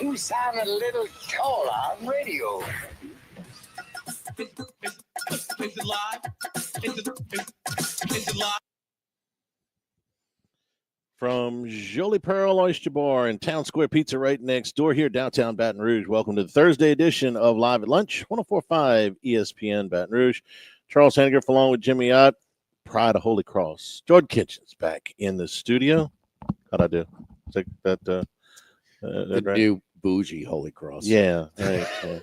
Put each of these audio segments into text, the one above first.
You sound a little taller on radio. Is it live? Is it live? From Jolie Pearl Oyster Bar and Town Square Pizza right next door here, downtown Baton Rouge. Welcome to the Thursday edition of Live at Lunch, 104.5 ESPN Baton Rouge. Charles Henniger along with Jimmy Ott, Pride of Holy Cross. Jordan Kitchens back in the studio. How'd I do? Is that the right? new bougie Holy Cross. Yeah, right.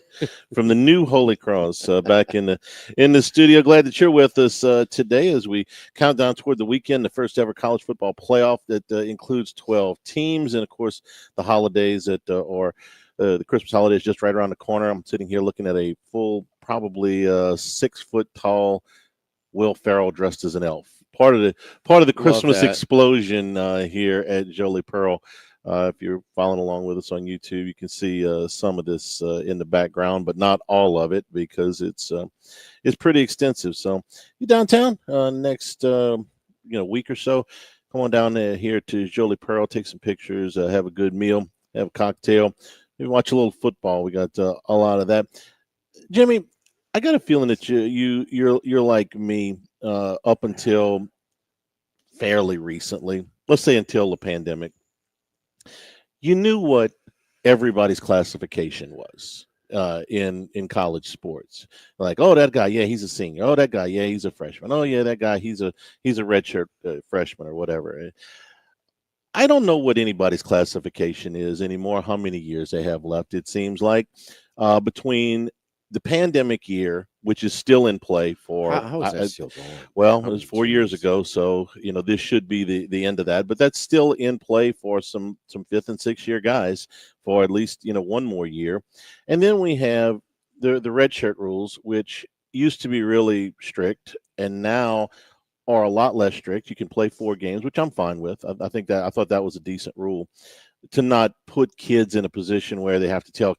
From the new Holy Cross, back in the studio. Glad that you're with us today as we count down toward the weekend, the first ever college football playoff that includes 12 teams, and of course the holidays that the Christmas holidays just right around the corner. I'm sitting here looking at a full, probably 6 foot tall Will Ferrell dressed as an elf. Part of the Christmas explosion here at Jolie Pearl. If you're following along with us on YouTube, you can see some of this in the background, but not all of it because it's pretty extensive. So you downtown next week or so, come on down there here to Jolie Pearl, take some pictures, have a good meal, have a cocktail, maybe watch a little football. We got a lot of that. Jimmy, I got a feeling that you're like me up until fairly recently. Let's say until the pandemic. You knew what everybody's classification was in college sports. Like, oh, that guy, yeah, he's a senior. Oh, that guy, yeah, he's a freshman. Oh, yeah, that guy, he's a redshirt freshman or whatever. I don't know what anybody's classification is anymore. How many years they have left? It seems like between the pandemic year, which is still in play for how is that still going? Well, it was 4 years ago, so this should be the end of that. But that's still in play for some 5th and 6th year guys for at least one more year. And then we have the redshirt rules, which used to be really strict, and now are a lot less strict. You can play 4 games, which I'm fine with. I thought that was a decent rule to not put kids in a position where they have to tell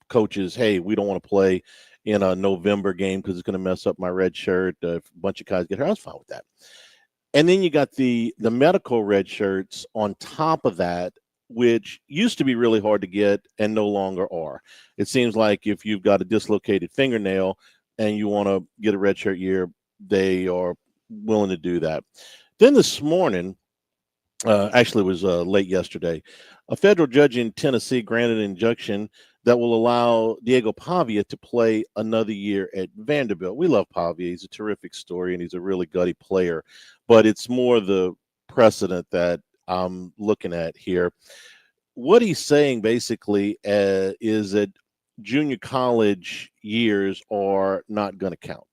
coaches, hey, we don't want to play in a November game because it's going to mess up my red shirt. If a bunch of guys get hurt, I was fine with that. And then you got the medical red shirts on top of that, which used to be really hard to get and no longer are. It seems like if you've got a dislocated fingernail and you want to get a red shirt year, they are willing to do that. Then this morning, actually it was late yesterday, a federal judge in Tennessee granted an injunction that will allow Diego Pavia to play another year at Vanderbilt. We love Pavia. He's a terrific story, and he's a really gutty player. But it's more the precedent that I'm looking at here. What he's saying basically is that junior college years are not going to count.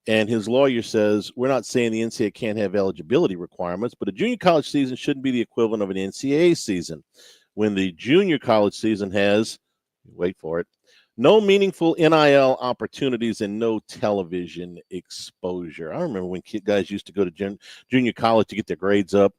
And his lawyer says, we're not saying the NCAA can't have eligibility requirements, but a junior college season shouldn't be the equivalent of an NCAA season. When the junior college season has, wait for it, no meaningful NIL opportunities and no television exposure. I remember when guys used to go to junior college to get their grades up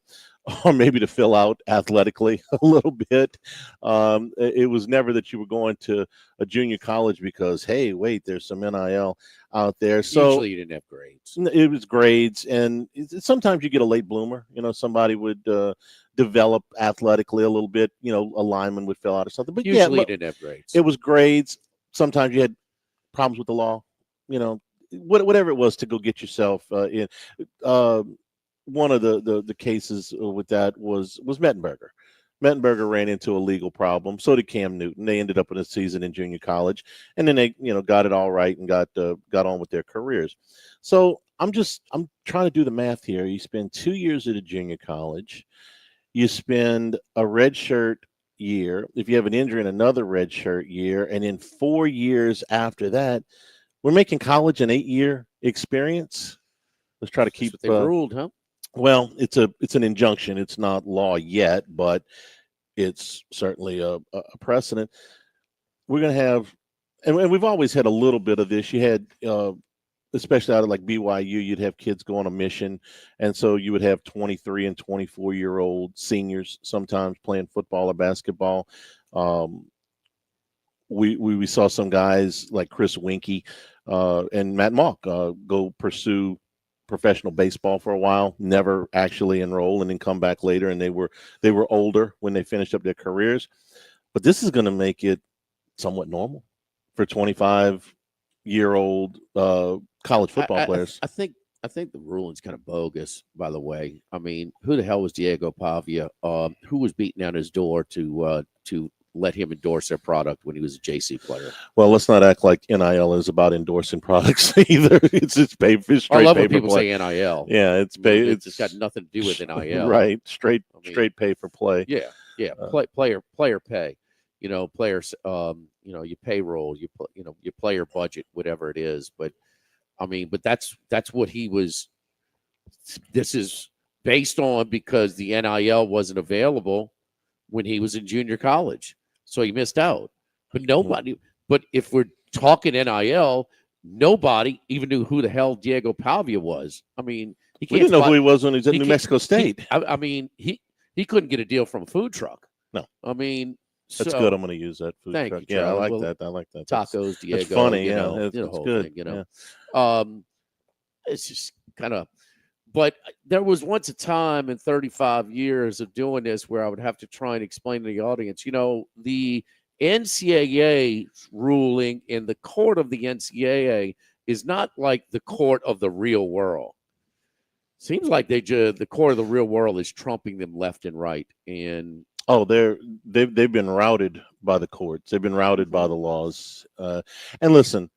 or maybe to fill out athletically a little bit. It was never that you were going to a junior college because, hey, wait, there's some NIL out there. So usually you didn't have grades. It was grades, and sometimes you get a late bloomer. Somebody would develop athletically a little bit. A lineman would fill out or something. But usually you didn't have grades. It was grades. Sometimes you had problems with the law. Whatever it was to go get yourself in. One of the cases with that was Mettenberger. Mettenberger ran into a legal problem. So did Cam Newton. They ended up in a season in junior college, and then they got it all right and got on with their careers. So I'm trying to do the math here. You spend 2 years at a junior college, you spend a redshirt year. If you have an injury, in another redshirt year, and in 4 years after that, we're making college an 8-year experience. Let's try to keep they ruled, huh? Well, it's an injunction. It's not law yet, but it's certainly a precedent. We're going to have, and we've always had a little bit of this. You had, especially out of like BYU, you'd have kids go on a mission, and so you would have 23 and 24-year-old seniors sometimes playing football or basketball. We saw some guys like Chris Winkie and Matt Mock go pursue professional baseball for a while, never actually enroll, and then come back later, and they were older when they finished up their careers. but this is going to make it somewhat normal for 25-year-old college football players. I think the ruling's kind of bogus, by the way. I mean, who the hell was Diego Pavia? Who was beating down his door to let him endorse their product when he was a JC player? Well, let's not act like NIL is about endorsing products either. It's just straight I love when pay for people play. say NIL. Yeah, it's pay. It's got nothing to do with NIL. Right, straight pay for play. Yeah. Player pay. You know, players. Your payroll. Your player budget, whatever it is. But I mean, that's what he was. This is based on because the NIL wasn't available when he was in junior college, so he missed out. But nobody. But if we're talking NIL, nobody even knew who the hell Diego Pavia was. I mean, We didn't know who he was when he was at New Mexico State. I mean, he couldn't get a deal from a food truck. No. I mean, That's good. I'm going to use that food thank truck. you, Yeah, I Charlie. like Well, that. I like that. Tacos, Diego. It's funny. You Yeah, know, it's the whole good. thing. You know, Yeah. it's just kind of. But there was once a time in 35 years of doing this where I would have to try and explain to the audience, the NCAA ruling in the court of the NCAA is not like the court of the real world. Seems like the court of the real world is trumping them left and right. And they've been routed by the courts. They've been routed by the laws. And listen,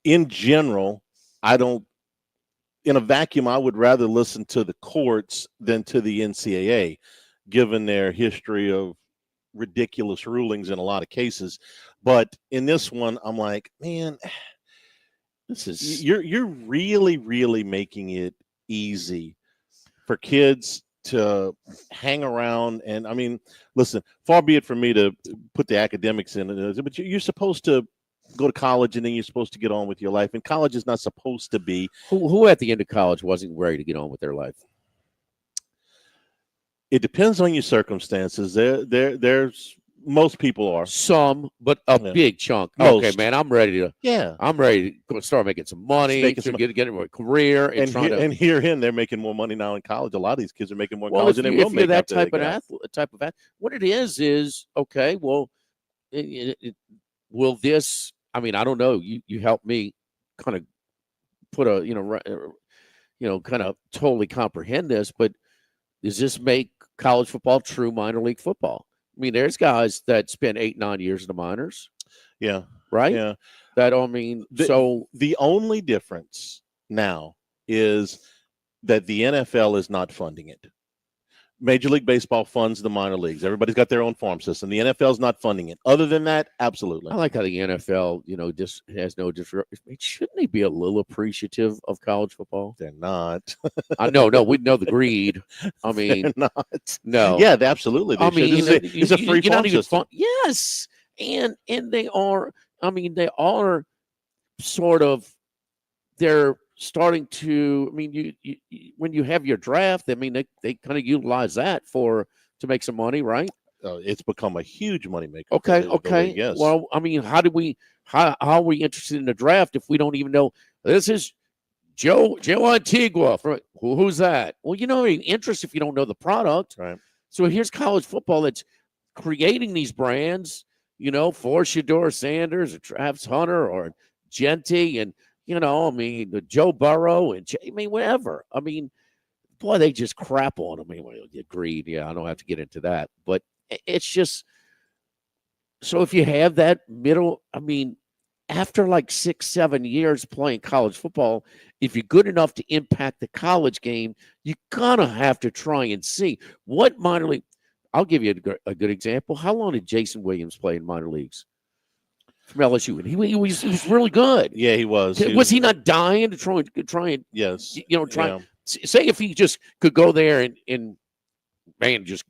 in general, in a vacuum, I would rather listen to the courts than to the NCAA, given their history of ridiculous rulings in a lot of cases. But in this one, I'm like, man, you're really, really making it easy for kids to hang around. And I mean, listen, far be it from me to put the academics in it, but you're supposed to go to college and then you're supposed to get on with your life. And college is not supposed to be. Who at the end of college wasn't ready to get on with their life? It depends on your circumstances. There's most people are. Some, but a big chunk. Most. Okay, man, I'm ready to. Yeah, I'm ready to go start making some money, get into a career, and here they're making more money now in college. A lot of these kids are making more in college than they will make that after type they of athlete. What it is okay. Well, will this? I mean, I don't know. You help me kind of put kind of totally comprehend this, but does this make college football true minor league football? I mean, there's guys that spend 8-9 years in the minors. Yeah. Right. Yeah. The only difference now is that the NFL is not funding it. Major League Baseball funds the minor leagues. Everybody's got their own farm system. The NFL is not funding it. Other than that, absolutely. I like how the NFL, just has no shouldn't they be a little appreciative of college football? They're not. I know, no, we know the greed. I mean, they're not. No. Yeah, absolutely. They should. It's a free farm system. Yes, and they are. I mean, they are sort of. They're starting to. I mean, you when you have your draft, I mean, they kind of utilize that to make some money, right? It's become a huge moneymaker. Okay. Yes. Well, I mean, how are we interested in the draft if we don't even know this is Joe Antigua? Who's that? Well, interest if you don't know the product. Right. So here's college football that's creating these brands, for Shedeur Sanders or Travis Hunter or Genty and, I mean, Joe Burrow and, whatever. I mean, boy, they just crap on them. I mean, agreed. Yeah, I don't have to get into that. But it's just, so if you have that middle, I mean, after like 6-7 years playing college football, if you're good enough to impact the college game, you kind of have to try and see what minor league. I'll give you a good example. How long did Jason Williams play in minor leagues from LSU? And he was really good. Yeah, he was. Was he not dying to try and yes, say if he just could go there and man, just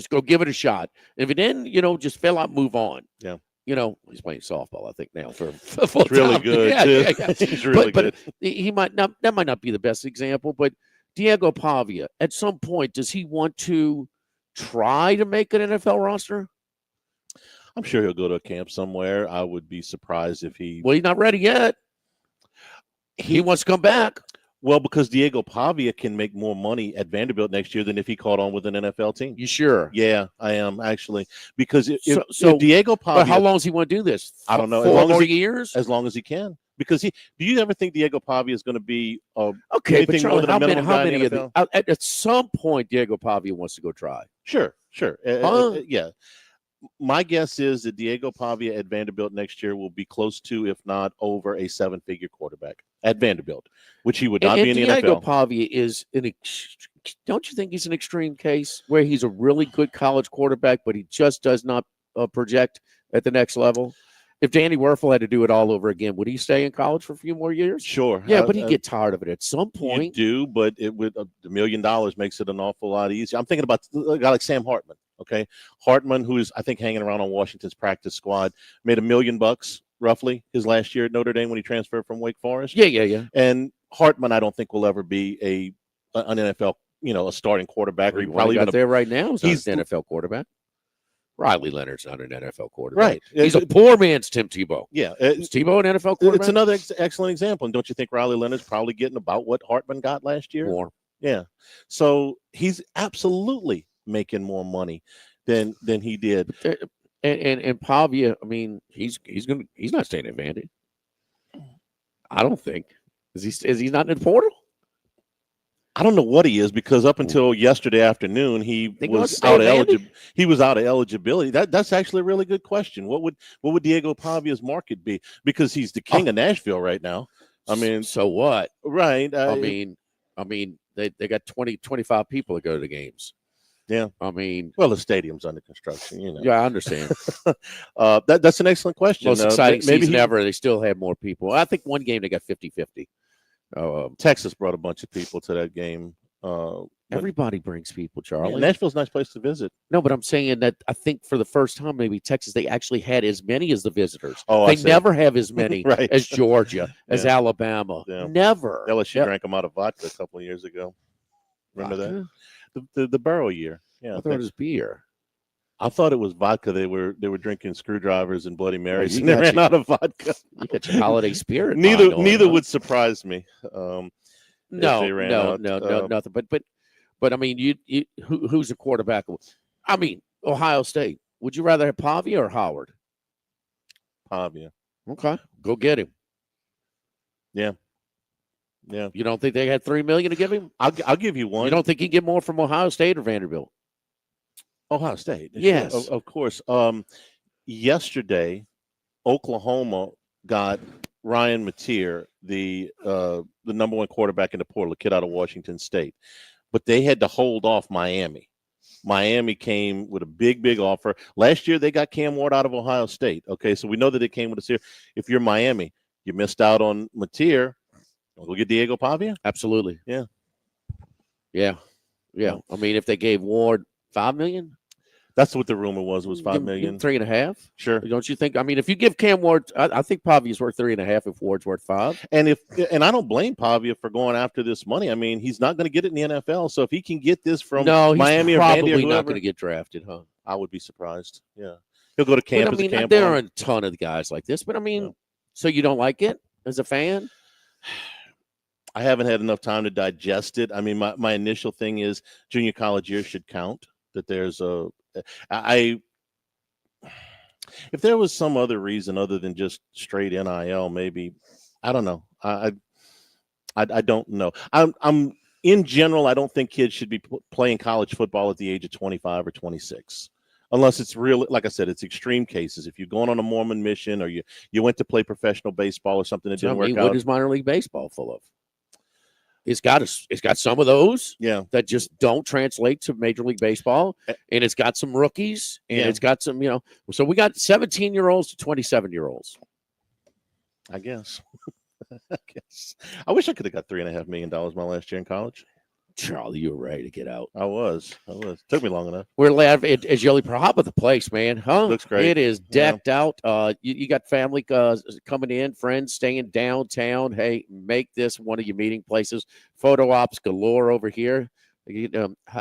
go give it a shot. And if it didn't, just fell out, move on. Yeah. He's playing softball, I think, now for full He's really time. good. Yeah. He's really good. He might not. That might not be the best example, but Diego Pavia, at some point, does he want to try to make an NFL roster? I'm sure he'll go to a camp somewhere. I would be surprised if he. Well, he's not ready yet. He wants to come back. Well, because Diego Pavia can make more money at Vanderbilt next year than if he caught on with an NFL team. You sure? Yeah, I am actually, because So if Diego Pavia, but how long does he want to do this? I don't know. 4 more years? As long as he can. Because do you ever think Diego Pavia is going to be Okay, but anything Charlie, more than a minimum how guy in many the of the NFL? at some point Diego Pavia wants to go try? Sure. Huh? Yeah. My guess is that Diego Pavia at Vanderbilt next year will be close to, if not over, a 7-figure quarterback at Vanderbilt, which he would not be in the Diego NFL. Pavia is don't you think he's an extreme case where he's a really good college quarterback, but he just does not project at the next level? If Danny Werfel had to do it all over again, would he stay in college for a few more years? Sure. Yeah, but he'd get tired of it at some point. You do, but it would $1 million makes it an awful lot easier. I'm thinking about a guy like Sam Hartman. Okay, Hartman, who is I think hanging around on Washington's practice squad, made $1 million roughly his last year at Notre Dame when he transferred from Wake Forest. Yeah. And Hartman, I don't think will ever be an NFL, a starting quarterback. Or Probably got there right now. He's not an NFL quarterback. Riley Leonard's not an NFL quarterback. Right. He's a poor man's Tim Tebow. Yeah. Is Tebow an NFL quarterback? It's another excellent example. And don't you think Riley Leonard's probably getting about what Hartman got last year? More. Yeah. So he's absolutely making more money than he did. And Pavia, I mean, he's not staying at Vandy. I don't think. Is he not in the portal? I don't know what he is, because up until yesterday afternoon he was out of eligibility. That's actually a really good question. What would Diego Pavia's market be? Because he's the king of Nashville right now. I mean, so what? Right. I mean, they got 25 people that go to the games. Yeah. I mean, well, the stadium's under construction, Yeah, I understand. That's an excellent question. Most exciting season ever. They still have more people. I think one game they got 50-50. Texas brought a bunch of people to that game. Everybody brings people, Charlie. Yeah, Nashville's a nice place to visit. No, but I'm saying that I think for the first time, maybe Texas, they actually had as many as the visitors. Oh, they never have as many right. as Georgia, as Alabama. Yeah. Never. LSU drank them out of vodka a couple of years ago. Remember that? The Burrow year. Yeah, I thought it was beer. I thought it was vodka. They were drinking screwdrivers and Bloody Marys, and they ran out of vodka. You got your holiday spirit. Neither would surprise me. No, nothing. But I mean, who's a quarterback? I mean, Ohio State. Would you rather have Pavia or Howard? Pavia. Okay, go get him. Yeah. You don't think they had $3 million to give him? I'll give you one. You don't think he can get more from Ohio State or Vanderbilt? Ohio State. Yes. Of course. Yesterday, Oklahoma got Ryan Mateer, the number one quarterback in the portal, a kid out of Washington State. But they had to hold off Miami. Miami came with a big offer. Last year, they got Cam Ward out of Ohio State. Okay, so we know that they came with a series. If you're Miami, you missed out on Mateer. We'll get Diego Pavia? Absolutely. Yeah. I mean, if they gave Ward $5 million? That's what the rumor was $5 million. 3.5. Sure. Don't you think? I mean, if you give Cam Ward, I think Pavia's worth 3.5 if Ward's worth 5. And I don't blame Pavia for going after this money. I mean, he's not going to get it in the NFL. So if he can get this from Miami or Vandy, probably not going to get drafted, huh? I would be surprised. Yeah. He'll go to camp. But, I mean, there are a ton of guys like this. But I mean, so you don't like it as a fan? I haven't had enough time to digest it. I mean, my initial thing is junior college year should count. That there's if there was some other reason other than just straight NIL, maybe, I don't know. I don't know. I'm in general, I don't think kids should be playing college football at the age of 25 or 26. Unless it's real, like I said, it's extreme cases. If you're going on a Mormon mission or you went to play professional baseball or something that didn't work out. What is minor league baseball full of? It's got some of those that just don't translate to Major League Baseball, and it's got some rookies, and it's got some, so we got 17-year-olds to 27-year-olds. I guess. I wish I could have got $3.5 million my last year in college. Charlie, you were ready to get out. I was. Took me long enough. We're glad it's Jolie. How about the place, man? Huh? Looks great. It is decked out. You got family coming in, friends staying downtown. Hey, make this one of your meeting places. Photo ops galore over here.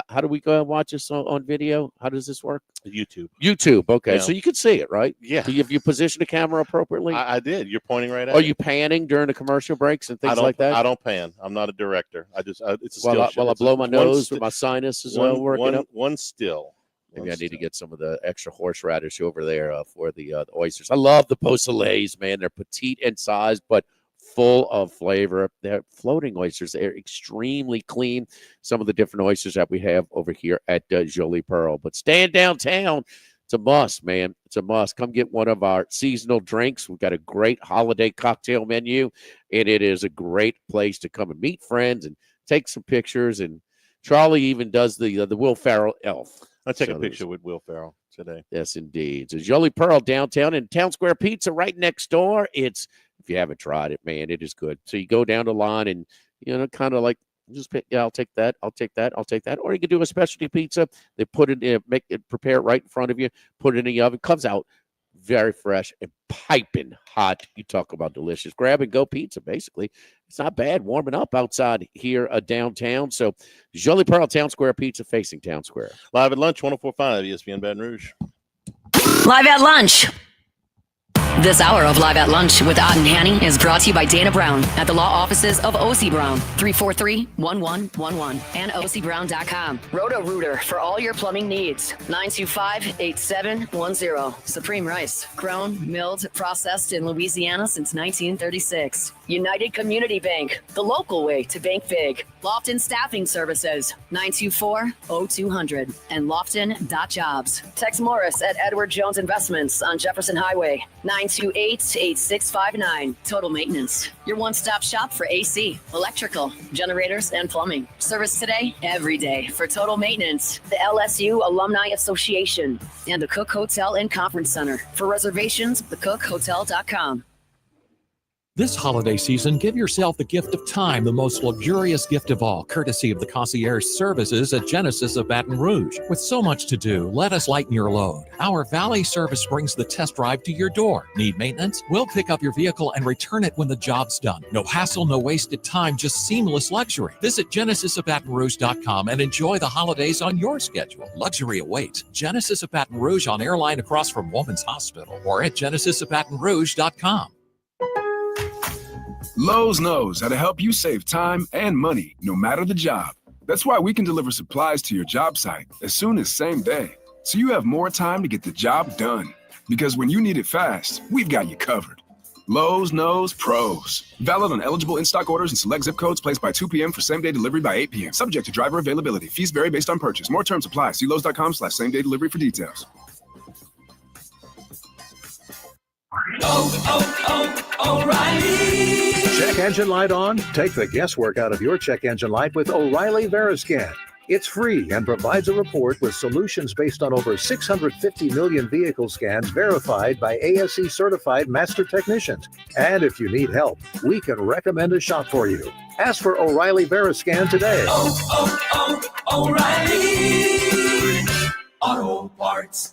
How do we go and watch this on video? How does this work? YouTube. Okay, Yeah. so you can see it, right? Yeah. Do you position the camera appropriately? I did. You're pointing right at Are it. you panning during the commercial breaks and things like that? I don't pan. I'm not a director. It's a while still I shot. blow my nose with my sinuses working up. One still. Maybe I need to get some of the extra horseradish over there for the oysters. I love the Beausoleils, man. They're petite in size, but full of flavor. They're floating oysters. They're extremely clean. Some of the different oysters that we have over here at Jolie Pearl. But staying downtown, it's a must, man. It's a must. Come get one of our seasonal drinks. We've got a great holiday cocktail menu, and it is a great place to come and meet friends and take some pictures. And Charlie even does the Will Ferrell elf. I'll take a picture with Will Ferrell today. Yes, indeed. So Jolie Pearl downtown and Town Square Pizza right next door. If you haven't tried it, man, it is good. So you go down the line and, kind of like just pick, I'll take that. I'll take that. I'll take that. Or you can do a specialty pizza. They put it in, prepare it right in front of you, put it in the oven. Comes out very fresh and piping hot. You talk about delicious. Grab and go pizza, basically. It's not bad warming up outside here downtown. So Jolie Pearl, Town Square Pizza, facing Town Square. Live at lunch, 104.5 ESPN Baton Rouge. Live at lunch. This hour of Live at Lunch with Ott and Hanny is brought to you by Dana Brown at the law offices of O.C. Brown, 343-1111 and ocbrown.com. Roto-Rooter for all your plumbing needs, 925-8710. Supreme Rice, grown, milled, processed in Louisiana since 1936. United Community Bank, the local way to bank big. Lofton Staffing Services, 924-0200 and lofton.jobs. Tex Morris at Edward Jones Investments on Jefferson Highway, 928-8659. Total Maintenance, your one-stop shop for AC, electrical, generators, and plumbing. Service today, every day for Total Maintenance. The LSU Alumni Association and the Cook Hotel and Conference Center. For reservations, thecookhotel.com. This holiday season, give yourself the gift of time, the most luxurious gift of all, courtesy of the concierge services at Genesis of Baton Rouge. With so much to do, let us lighten your load. Our valet service brings the test drive to your door. Need maintenance? We'll pick up your vehicle and return it when the job's done. No hassle, no wasted time, just seamless luxury. Visit genesisofbatonrouge.com and enjoy the holidays on your schedule. Luxury awaits. Genesis of Baton Rouge on Airline across from Woman's Hospital or at genesisofbatonrouge.com. Lowe's knows how to help you save time and money, no matter the job. That's why we can deliver supplies to your job site as soon as same day, so you have more time to get the job done. Because when you need it fast, we've got you covered. Lowe's knows pros. Valid on eligible in-stock orders and select zip codes placed by 2 p.m. for same-day delivery by 8 p.m. Subject to driver availability. Fees vary based on purchase. More terms apply. See Lowe's.com/same-day delivery for details. O'Reilly. Check engine light on? Take the guesswork out of your check engine light with O'Reilly Veriscan. It's free and provides a report with solutions based on over 650 million vehicle scans verified by ASE certified master technicians. And if you need help, we can recommend a shop for you. Ask for O'Reilly Veriscan today. O'Reilly Auto Parts.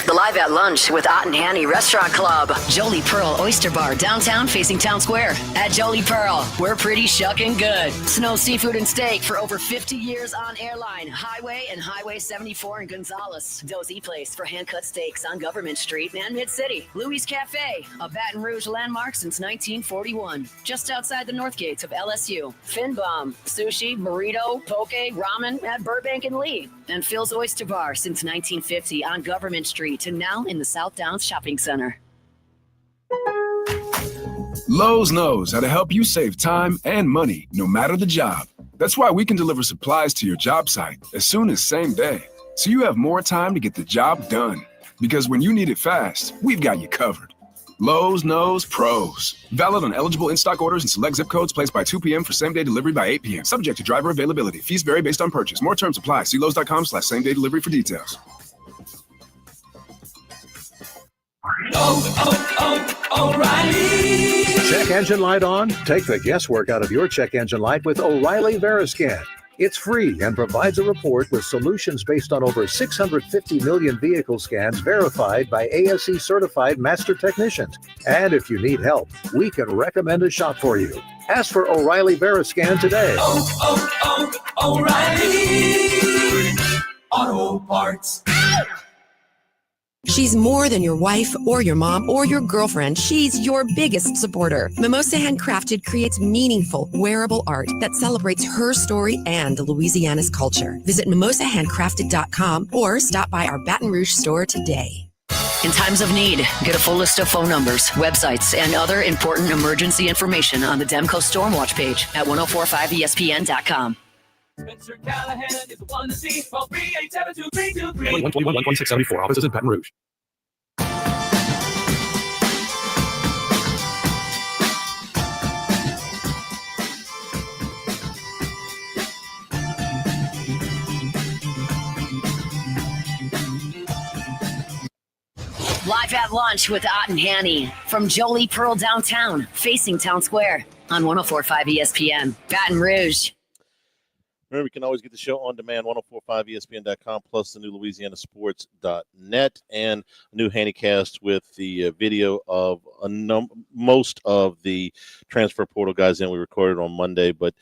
The Live at Lunch with Ott and Hanny Restaurant Club. Jolie Pearl Oyster Bar, downtown facing Town Square. At Jolie Pearl, we're pretty shucking good. Snow Seafood and Steak for over 50 years on Airline, Highway, and Highway 74 in Gonzales. Dozy Place for hand-cut steaks on Government Street and Mid-City. Louis Cafe, a Baton Rouge landmark since 1941. Just outside the north gates of LSU. Finbom, sushi, burrito, poke, ramen at Burbank and Lee. And Phil's Oyster Bar since 1950 on Government Street. And now in the South Downs Shopping Center. Lowe's knows how to help you save time and money, no matter the job. That's why we can deliver supplies to your job site as soon as same day, so you have more time to get the job done. Because when you need it fast, we've got you covered. Lowe's knows pros. Valid on eligible in-stock orders and select zip codes placed by 2 p.m. for same-day delivery by 8 p.m. Subject to driver availability. Fees vary based on purchase. More terms apply. See Lowe's.com/same-day delivery for details. O'Reilly. Check engine light on? Take the guesswork out of your check engine light with O'Reilly Veriscan. It's free and provides a report with solutions based on over 650 million vehicle scans verified by ASE certified master technicians. And if you need help, we can recommend a shop for you. Ask for O'Reilly Veriscan today. O'Reilly Auto Parts. She's more than your wife or your mom or your girlfriend. She's your biggest supporter. Mimosa Handcrafted creates meaningful, wearable art that celebrates her story and Louisiana's culture. Visit mimosahandcrafted.com or stop by our Baton Rouge store today. In times of need, get a full list of phone numbers, websites, and other important emergency information on the Demco Stormwatch page at 1045ESPN.com. Spencer Callahan is the one to see. Phone 387-2323. 121-1674. Offices in Baton Rouge. Live at lunch with Ott and Hanny from Jolie Pearl downtown, facing Town Square on 1045 ESPN, Baton Rouge. Remember, you can always get the show on demand, 1045ESPN.com, plus the new LouisianaSports.net, and a new Handycast with the video of most of the transfer portal guys in. We recorded on Monday, but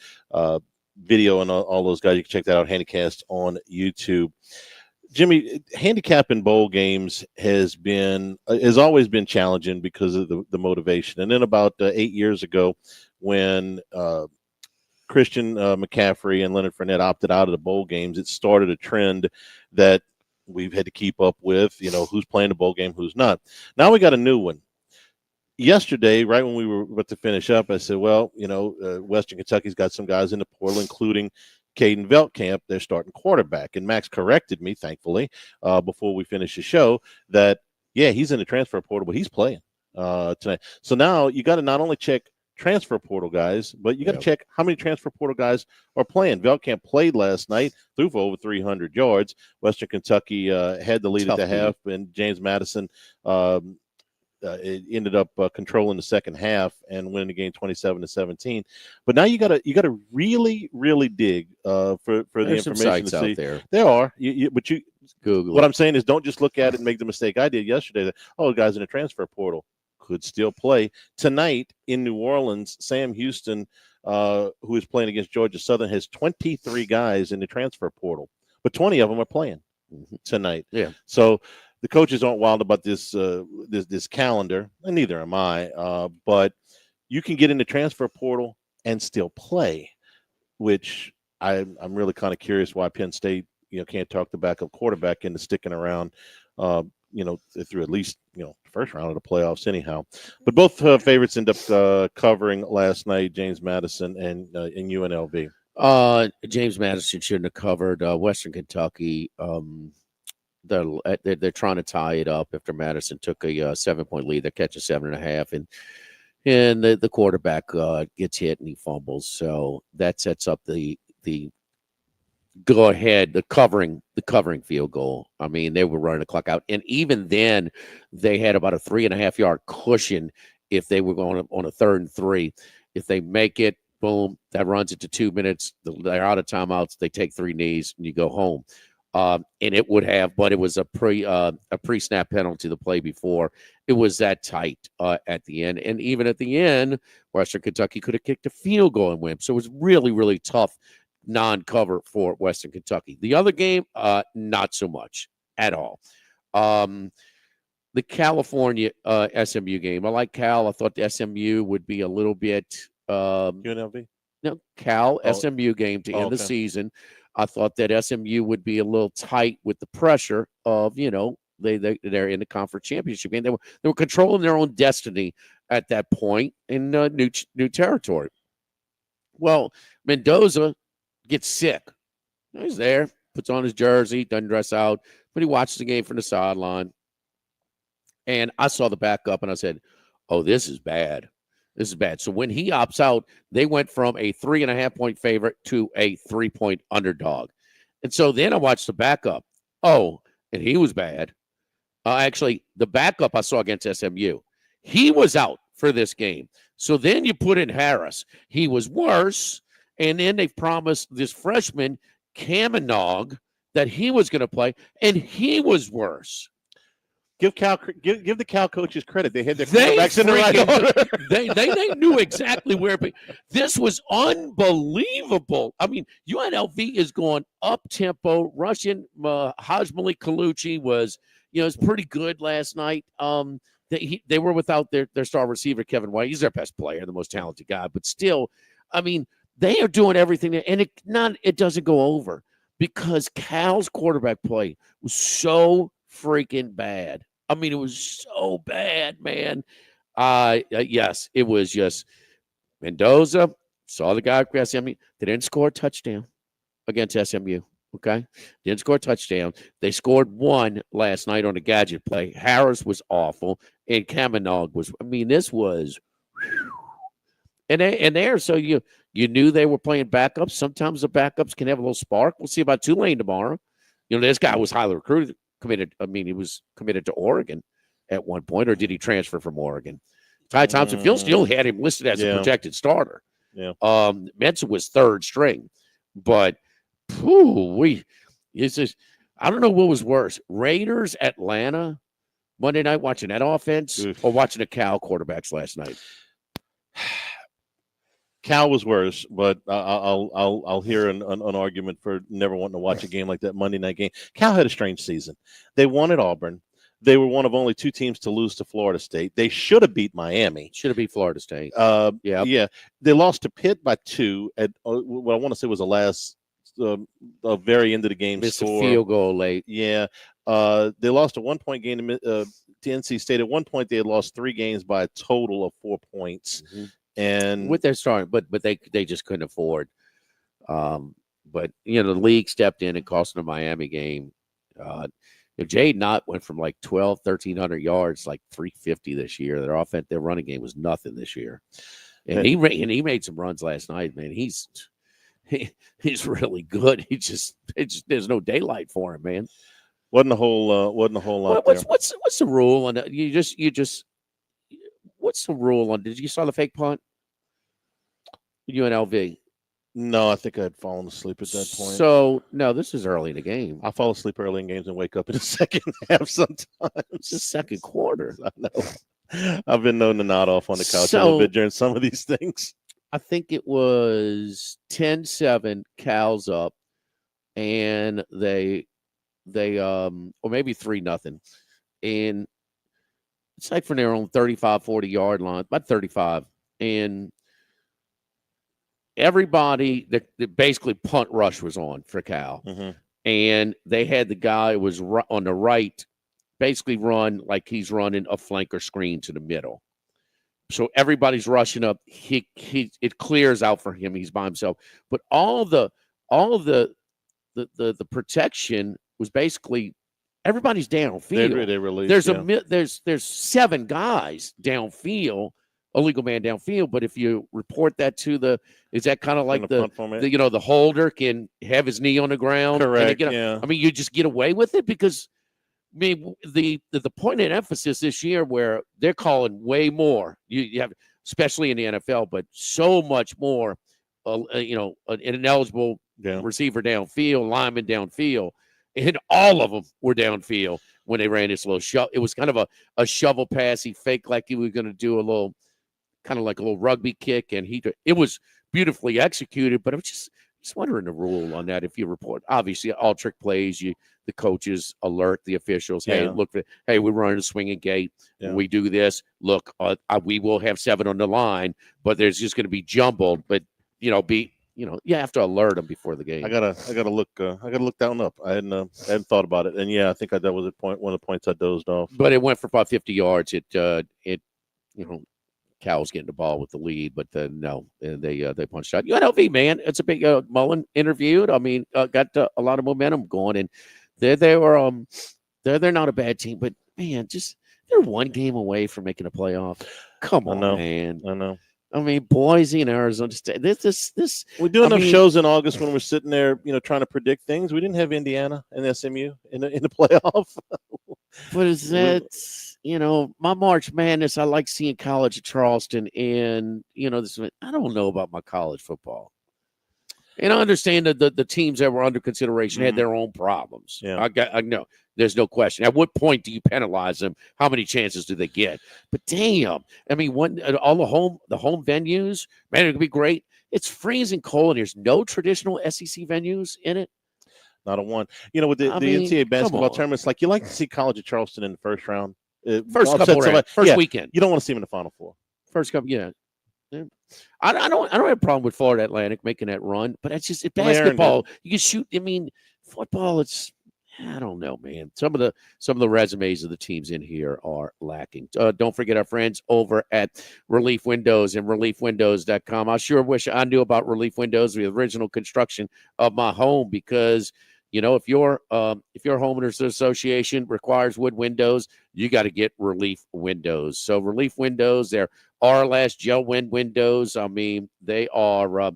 video and all those guys, you can check that out, Handycast on YouTube. Jimmy, handicapping bowl games has always been challenging because of the motivation. And then about 8 years ago, when Christian McCaffrey and Leonard Fournette opted out of the bowl games, it started a trend that we've had to keep up with, who's playing the bowl game, who's not. Now we got a new one. Yesterday, right when we were about to finish up, I said, Western Kentucky's got some guys in the portal, including Caden Veldkamp, their starting quarterback. And Max corrected me, thankfully, before we finished the show, that, he's in the transfer portal, but he's playing tonight. So now you got to not only check transfer portal guys, but you got to check how many transfer portal guys are playing. Veldkamp played last night, threw for over 300 yards. Western Kentucky had the lead at the half, and James Madison it ended up controlling the second half and winning the game 27-17. But now you got to really, really dig for the information sites to see. Out there. There are, but you Google. What I'm saying is, don't just look at it and make the mistake I did yesterday. That the guys in the transfer portal could still play tonight in New Orleans. Sam Houston, who is playing against Georgia Southern, has 23 guys in the transfer portal, but 20 of them are playing tonight. Yeah. So the coaches aren't wild about this this calendar, and neither am I. But you can get in the transfer portal and still play, which I'm really kind of curious why Penn State can't talk the backup quarterback into sticking around. Through at least, first round of the playoffs anyhow. But both favorites end up covering last night, James Madison and UNLV. James Madison shouldn't have covered. Western Kentucky, they're trying to tie it up after Madison took a 7-point lead. They're catching 7.5, and the quarterback gets hit and he fumbles. So that sets up the go ahead, the covering field goal. I mean, they were running the clock out, and even then, they had about a 3.5-yard cushion if they were going on a 3rd and 3. If they make it, boom, that runs it to 2 minutes. They're out of timeouts. They take 3 knees, and you go home. And it would have, but it was a pre-snap penalty the play before. It was that tight at the end, and even at the end, Western Kentucky could have kicked a field goal and win. So it was really, really tough non-cover for Western Kentucky. The other game, not so much at all. The California SMU game, I like Cal. I thought the SMU would be a little bit UNLV? No, SMU game to end the season. I thought that SMU would be a little tight with the pressure of, they're in the conference championship game. They were controlling their own destiny at that point in new territory. Well, Mendoza gets sick. He's there, puts on his jersey, doesn't dress out, but he watches the game from the sideline. And I saw the backup, and I said, oh, this is bad. This is bad. So when he opts out, they went from a 3.5-point favorite to a 3-point underdog. And so then I watched the backup. Oh, and he was bad. Actually, the backup I saw against SMU, he was out for this game. So then you put in Harris. He was worse, And then they promised this freshman, Kamenog, that he was going to play, and he was worse. Give the Cal coaches credit. They had their quarterbacks in the right order. They knew exactly where. This was unbelievable. I mean, UNLV is going up tempo. Russian Hajmali Kaluchi was pretty good last night. They were without their star receiver Kevin White. He's their best player, the most talented guy. But still, I mean, they are doing everything, and it doesn't go over because Cal's quarterback play was so freaking bad. I mean, it was so bad, man. Yes, it was just Mendoza saw the guy at SMU. They didn't score a touchdown against SMU. Okay, didn't score a touchdown. They scored one last night on a gadget play. Harris was awful, and Kamenog was. I mean, this was, so you knew they were playing backups. Sometimes the backups can have a little spark. We'll see about Tulane tomorrow. This guy was highly recruited. He was committed to Oregon at one point, or did he transfer from Oregon? Ty Thompson still had him listed as a projected starter. Yeah. Mensa was third string, but I don't know what was worse: Raiders, Atlanta, Monday night, watching that offense, or watching the Cal quarterbacks last night. Cal was worse, but I'll hear an argument for never wanting to watch a game like that Monday night game. Cal had a strange season. They won at Auburn. They were one of only two teams to lose to Florida State. They should have beat Miami. Should have beat Florida State. Yeah. They lost to Pitt by 2 at what I want to say was the last, the very end of the game. Missed a field goal late. Yeah. They lost a 1-point game to NC State. At one point, they had lost 3 games by a total of 4 points. Mm-hmm. And with their starting, but they just couldn't afford. But the league stepped in and cost them a Miami game. Jade Knott went from like 1,300 yards, like 350 this year. Their running game was nothing this year, and he made some runs last night. Man, he's really good. There's no daylight for him, man. Wasn't a whole lot. What's the rule on that? You just. What's the rule on? Did you saw the fake punt? UNLV. No, I think I'd fallen asleep at that point. So no, this is early in the game. I fall asleep early in games and wake up in the second half sometimes. It's the second quarter. I know. I've been known to nod off on the couch a little bit during some of these things. I think it was 10-7, Cal's up, and they or maybe 3-0, and it's like from their own 35, 40-yard line, about 35. And everybody, that basically punt rush was on for Cal. Mm-hmm. And they had the guy who was on the right basically run like he's running a flanker screen to the middle. So everybody's rushing up. It clears out for him. He's by himself. But all of the protection was basically everybody's downfield. They released, there's 7 guys downfield, a legal man downfield. But if you report that to is that kind of like the holder can have his knee on the ground? Correct. I mean, you just get away with it because the point of emphasis this year where they're calling way more. You have, especially in the NFL, but so much more. An ineligible receiver downfield, lineman downfield. And all of them were downfield when they ran this little shove. It was kind of a shovel pass. He faked like he was going to do a little, kind of like a little rugby kick, and it was beautifully executed. But I was just wondering the rule on that. If you report, obviously, all trick plays, the coaches alert the officials. Hey, we're running a swinging gate. Yeah. When we do this, look, we will have 7 on the line, but there's just going to be jumbled. But you have to alert them before the game. I gotta look that one up. I hadn't thought about it, and I think that was one of the points I dozed off. But it went for about 50 yards. Cal was getting the ball with the lead, but no, they punched out. UNLV, man, it's a big Mullen interviewed. I mean, got a lot of momentum going, and they're not a bad team, but man, they're one game away from making a playoff. Come on, man. I know. I mean, Boise and Arizona State. This. We do enough shows in August when we're sitting there, trying to predict things. We didn't have Indiana and SMU in the playoff. But is that my March Madness? I like seeing College of Charleston, and this. I don't know about my college football. And I understand that the teams that were under consideration had their own problems. Yeah. I know. There's no question. At what point do you penalize them? How many chances do they get? But damn, I mean, all the home venues, man, it could be great. It's freezing cold, and there's no traditional SEC venues in it. Not a one. You know, with the NCAA basketball tournaments, like you like to see College of Charleston in the first round. First weekend. You don't want to see them in the Final Four. First couple, yeah. I don't have a problem with Florida Atlantic making that run, but it's just basketball. You can shoot. I mean, football. I don't know, man. Some of the resumes of the teams in here are lacking. Don't forget our friends over at Relief Windows and ReliefWindows.com. I sure wish I knew about Relief Windows, the original construction of my home, because if your homeowners association requires wood windows, you got to get Relief Windows. So Relief Windows, they're RLS gel windows. I mean, they are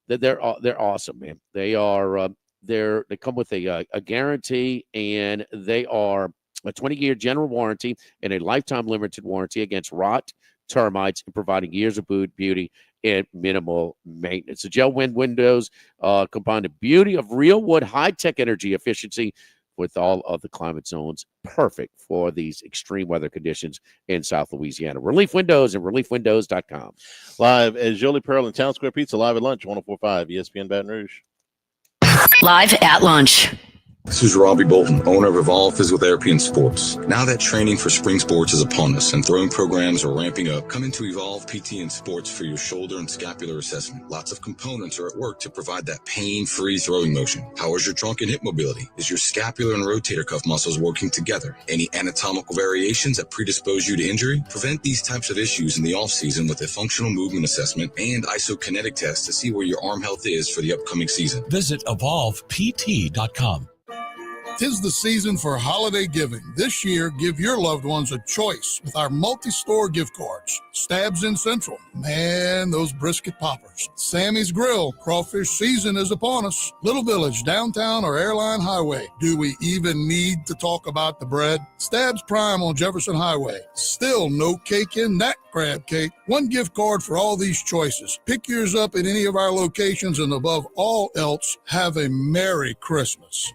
they're awesome, man. They are. They come with a guarantee, and they are a 20-year general warranty and a lifetime limited warranty against rot, termites, and providing years of beauty and minimal maintenance. The gel windows combine the beauty of real wood, high-tech energy efficiency with all of the climate zones, perfect for these extreme weather conditions in South Louisiana. Relief Windows and ReliefWindows.com. Live as Jolie Pearl and Town Square Pizza live at lunch, 104.5 ESPN Baton Rouge. Live at lunch. This is Robbie Bolton, owner of Evolve Physical Therapy and Sports. Now that training for spring sports is upon us and throwing programs are ramping up, come into Evolve PT and Sports for your shoulder and scapular assessment. Lots of components are at work to provide that pain-free throwing motion. How is your trunk and hip mobility? Is your scapular and rotator cuff muscles working together? Any anatomical variations that predispose you to injury? Prevent these types of issues in the off-season with a functional movement assessment and isokinetic test to see where your arm health is for the upcoming season. Visit evolvept.com. 'Tis the season for holiday giving. This year, give your loved ones a choice with our multi-store gift cards. Stabs in Central. Man, those brisket poppers. Sammy's Grill. Crawfish season is upon us. Little Village, downtown or Airline Highway. Do we even need to talk about the bread? Stabs Prime on Jefferson Highway. Still no cake in that crab cake. One gift card for all these choices. Pick yours up at any of our locations, and above all else, have a Merry Christmas.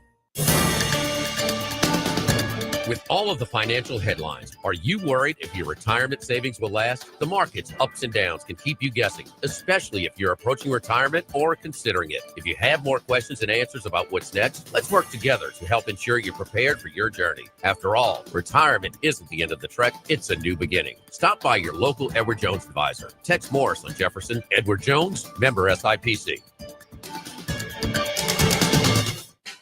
With all of the financial headlines, are you worried if your retirement savings will last? The market's ups and downs can keep you guessing, especially if you're approaching retirement or considering it. If you have more questions and answers about what's next, let's work together to help ensure you're prepared for your journey. After all, retirement isn't the end of the trek, it's a new beginning. Stop by your local Edward Jones advisor. Text Morris on Jefferson. Edward Jones, member SIPC.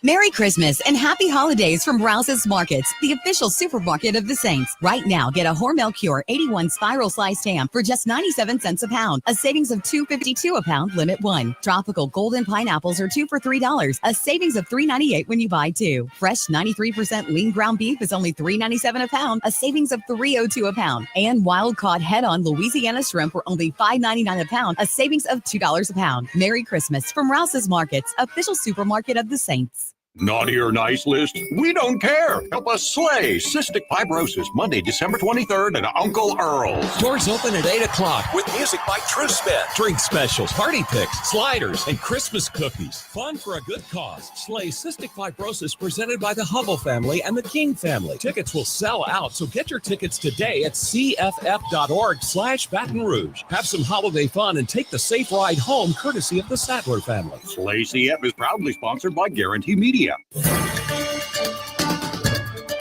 Merry Christmas and happy holidays from Rouse's Markets, the official supermarket of the Saints. Right now, get a Hormel Cure 81 spiral sliced ham for just 97 cents a pound, a savings of $2.52 a pound, limit one. Tropical golden pineapples are 2 for $3, a savings of $3.98 when you buy two. Fresh 93% lean ground beef is only $3.97 a pound, a savings of $3.02 a pound. And wild caught head-on Louisiana shrimp for only $5.99 a pound, a savings of $2 a pound. Merry Christmas from Rouse's Markets, official supermarket of the Saints. Naughty or nice list? We don't care. Help us slay cystic fibrosis Monday, December 23rd at Uncle Earl's. Doors open at 8 o'clock with music by True Smith. Drink specials, party picks, sliders, and Christmas cookies. Fun for a good cause. Slay cystic fibrosis presented by the Hubble family and the King family. Tickets will sell out, so get your tickets today at cff.org/Baton Rouge. Have some holiday fun and take the safe ride home courtesy of the Sattler family. Slay CF is proudly sponsored by Guarantee Media.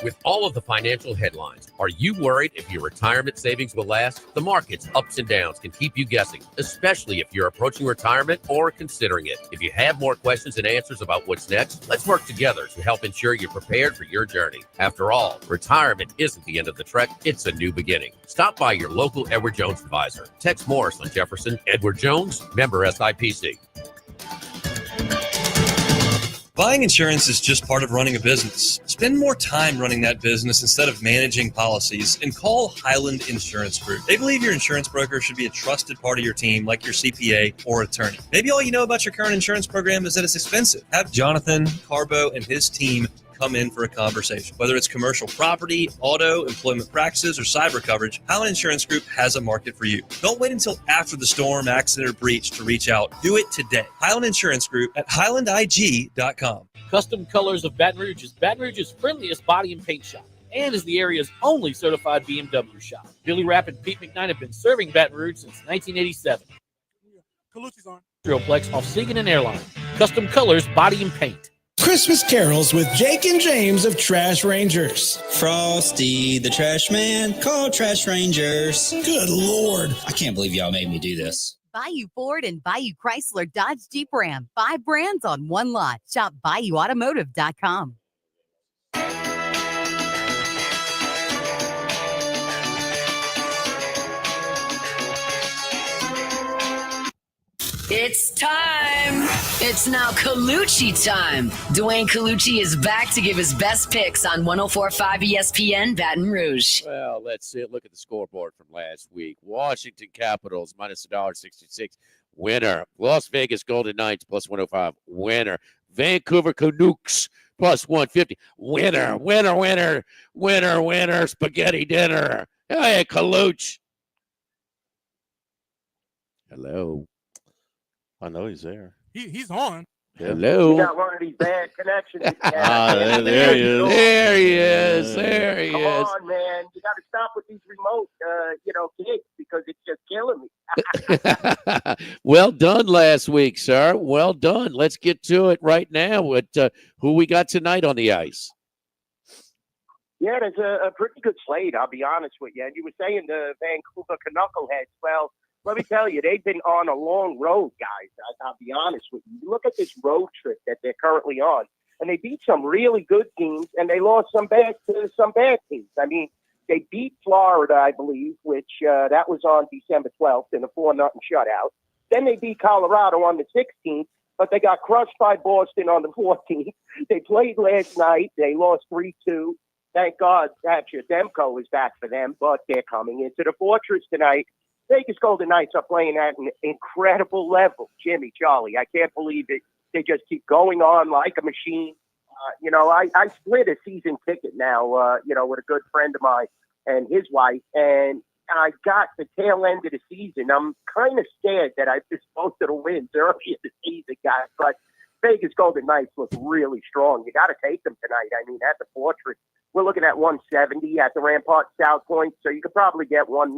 With all of the financial headlines, are you worried if your retirement savings will last? The market's ups and downs can keep you guessing, especially if you're approaching retirement or considering it. If you have more questions and answers about what's next, let's work together to help ensure you're prepared for your journey. After all, retirement isn't the end of the trek, it's a new beginning. Stop by your local Edward Jones advisor. Text Morris on Jefferson. Edward Jones, member SIPC. Buying insurance is just part of running a business. Spend more time running that business instead of managing policies and call Highland Insurance Group. They believe your insurance broker should be a trusted part of your team, like your CPA or attorney. Maybe all you know about your current insurance program is that it's expensive. Have Jonathan Carbo and his team come in for a conversation. Whether it's commercial property, auto, employment practices, or cyber coverage, Highland Insurance Group has a market for you. Don't wait until after the storm, accident, or breach to reach out. Do it today. Highland Insurance Group at highlandig.com. Custom Colors of Baton Rouge is Baton Rouge's friendliest body and paint shop and is the area's only certified BMW shop. Billy Rapp and Pete McKnight have been serving Baton Rouge since 1987. Colucci's on. Plex off Siegen and Airline. Custom Colors, body and paint. Christmas carols with Jake and James of Trash Rangers. Frosty the Trash Man, call Trash Rangers. Good Lord. I can't believe y'all made me do this. Bayou Ford and Bayou Chrysler Dodge Jeep Ram. 5 brands on one lot. Shop BayouAutomotive.com. It's time. It's now Colucci time. Dwayne Colucci is back to give his best picks on 104.5 ESPN Baton Rouge. Well, let's see. Look at the scoreboard from last week. Washington Capitals minus $1.66. Winner. Las Vegas Golden Knights plus 105. Winner. Vancouver Canucks plus 150. Winner. Winner. Winner. Winner. Winner. Spaghetti dinner. Hey, Colucci. Hello. I know he's there. He's on. Hello. You got one of these bad connections. There he is. There he is. There he Come is. on, man. You got to stop with these remote, gigs because it's just killing me. Well done last week, sir. Well done. Let's get to it right now with who we got tonight on the ice. Yeah, there's a pretty good slate, I'll be honest with you. And you were saying the Vancouver Knuckleheads. Well, let me tell you, they've been on a long road, guys. I'll be honest with you. Look at this road trip that they're currently on. And they beat some really good teams, and they lost some bad teams. I mean, they beat Florida, I believe, which that was on December 12th in a 4-0 shutout. Then they beat Colorado on the 16th, but they got crushed by Boston on the 14th. They played last night. They lost 3-2. Thank God Thatcher Demko is back for them, but they're coming into the Fortress tonight. Vegas Golden Knights are playing at an incredible level. Jimmy, Charlie, I can't believe it. They just keep going on like a machine. I split a season ticket now, with a good friend of mine and his wife, and I got the tail end of the season. I'm kind of scared that I missed most of the wins early in the season, guys, but Vegas Golden Knights look really strong. You got to take them tonight. I mean, at the Fortress, we're looking at 170 at the Rampart South Point, so you could probably get one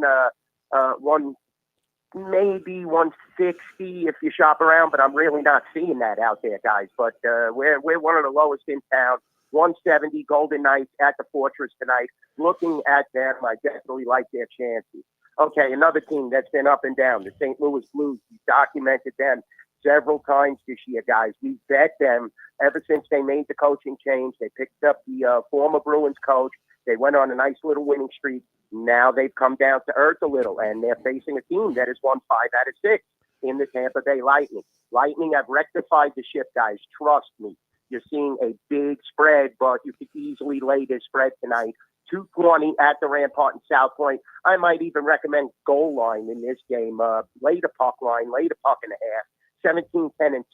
maybe 160 if you shop around, but I'm really not seeing that out there, guys. But we're one of the lowest in town. 170 Golden Knights at the Fortress tonight. Looking at them, I definitely like their chances. Okay, another team that's been up and down, the St. Louis Blues. We documented them several times this year, guys. We bet them ever since they made the coaching change. They picked up the former Bruins coach. They went on a nice little winning streak. Now they've come down to earth a little, and they're facing a team that has won 5 out of 6 in the Tampa Bay Lightning. Lightning have rectified the ship, guys. Trust me. You're seeing a big spread, but you could easily lay this spread tonight. 220 at the Rampart and South Point. I might even recommend goal line in this game. Lay the puck line, lay the puck in the half.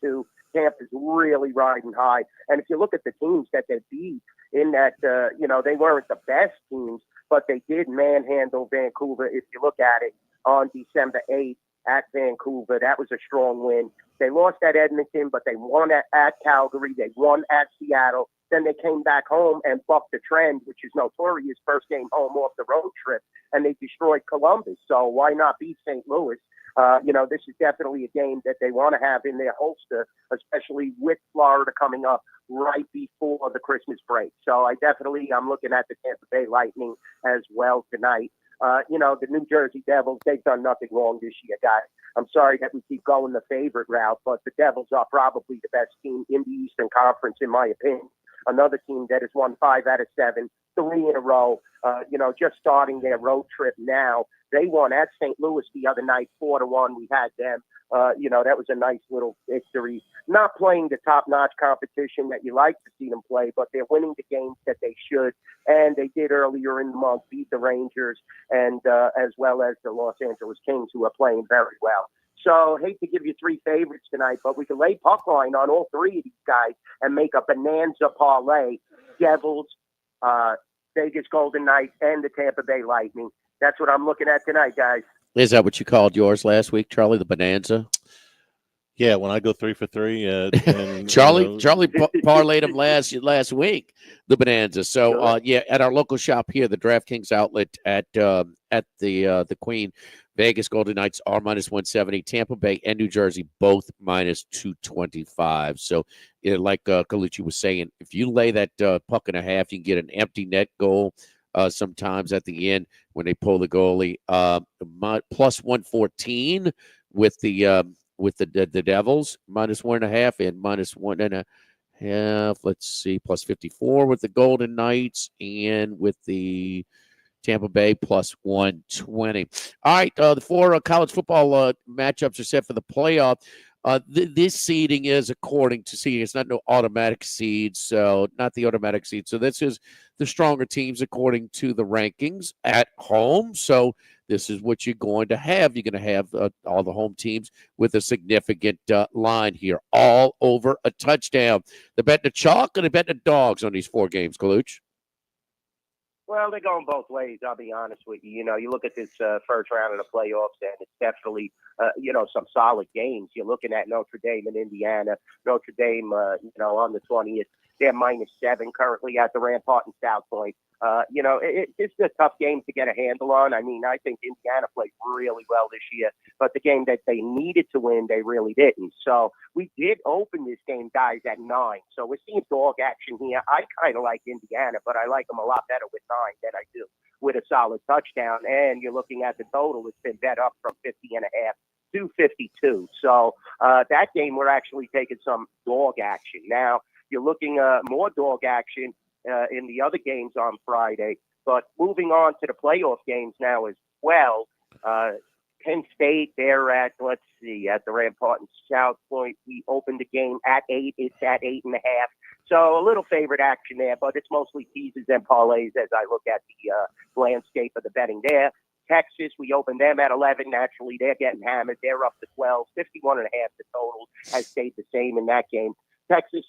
17-10-2. Tampa's really riding high. And if you look at the teams that they beat in that, they weren't the best teams, but they did manhandle Vancouver. If you look at it on December 8th at Vancouver, that was a strong win. They lost at Edmonton, but they won at Calgary. They won at Seattle. Then they came back home and bucked the trend, which is notorious, first game home off the road trip, and they destroyed Columbus. So why not beat St. Louis? This is definitely a game that they want to have in their holster, especially with Florida coming up right before the Christmas break. So I'm looking at the Tampa Bay Lightning as well tonight. The New Jersey Devils, they've done nothing wrong this year, guys. I'm sorry that we keep going the favorite route, but the Devils are probably the best team in the Eastern Conference, in my opinion. Another team that has won 5 out of 7, 3 in a row, just starting their road trip now. They won at St. Louis the other night, 4-1. We had them. That was a nice little victory. Not playing the top-notch competition that you like to see them play, but they're winning the games that they should. And they did earlier in the month beat the Rangers and as well as the Los Angeles Kings, who are playing very well. So hate to give you 3 favorites tonight, but we can lay puck line on all 3 of these guys and make a bonanza parlay. Devils, Vegas Golden Knights, and the Tampa Bay Lightning. That's what I'm looking at tonight, guys. Is that what you called yours last week, Charlie? The Bonanza? Yeah, when I go 3 for 3, and Charlie parlayed him last week, the Bonanza. So at our local shop here, the DraftKings outlet at the Queen, Vegas Golden Knights are -170, Tampa Bay and New Jersey both -225. So like Colucci was saying, if you lay that puck and a half, you can get an empty net goal sometimes at the end when they pull the goalie. +114 with the Devils, -1.5 and -1.5. Let's see, +54 with the Golden Knights and with the Tampa Bay +120. All right, the 4 college football matchups are set for the playoff. This seeding is according to seeding. It's not no automatic seeds, so not the automatic seed. So this is the stronger teams according to the rankings at home. So this is what you're going to have. You're going to have all the home teams with a significant line here, all over a touchdown. They're betting the chalk and they're betting the dogs on these 4 games, Kaluch. Well, they're going both ways, I'll be honest with you. You know, you look at this first round of the playoffs, and it's definitely, some solid games. You're looking at Notre Dame and Indiana. Notre Dame, on the 20th, they're -7 currently at the Rampart and South Point. It's a tough game to get a handle on. I mean, I think Indiana played really well this year, but the game that they needed to win, they really didn't. So we did open this game, guys, at 9. So we're seeing dog action here. I kind of like Indiana, but I like them a lot better with 9 than I do with a solid touchdown. And you're looking at the total. It's been bet up from 50.5 to 52. So that game, we're actually taking some dog action. Now, you're looking more dog action in the other games on Friday. But moving on to the playoff games now as well, Penn State, they're at the Rampart and South Point. We opened the game at 8. It's at 8.5. So a little favorite action there, but it's mostly teasers and parlays as I look at the landscape of the betting there. Texas, we opened them at 11. Naturally, they're getting hammered. They're up to 12. 51.5 the total has stayed the same in that game. Texas,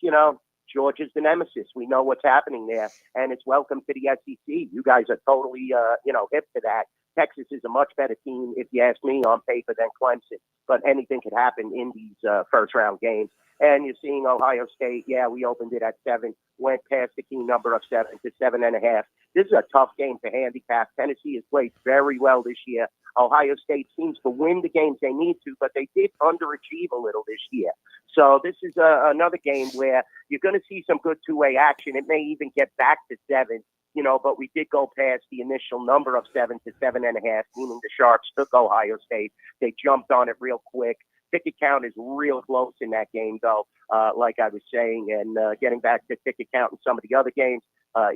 Georgia's the nemesis. We know what's happening there, and it's welcome to the SEC. You guys are totally, hip to that. Texas is a much better team, if you ask me, on paper than Clemson. But anything could happen in these first-round games. And you're seeing Ohio State. Yeah, we opened it at 7, went past the key number of 7 to 7.5. This is a tough game to handicap. Tennessee has played very well this year. Ohio State seems to win the games they need to, but they did underachieve a little this year. So this is another game where you're going to see some good two-way action. It may even get back to 7, but we did go past the initial number of 7 to 7.5, meaning the Sharks took Ohio State. They jumped on it real quick. Ticket count is real close in that game, though, like I was saying. And getting back to ticket count in some of the other games,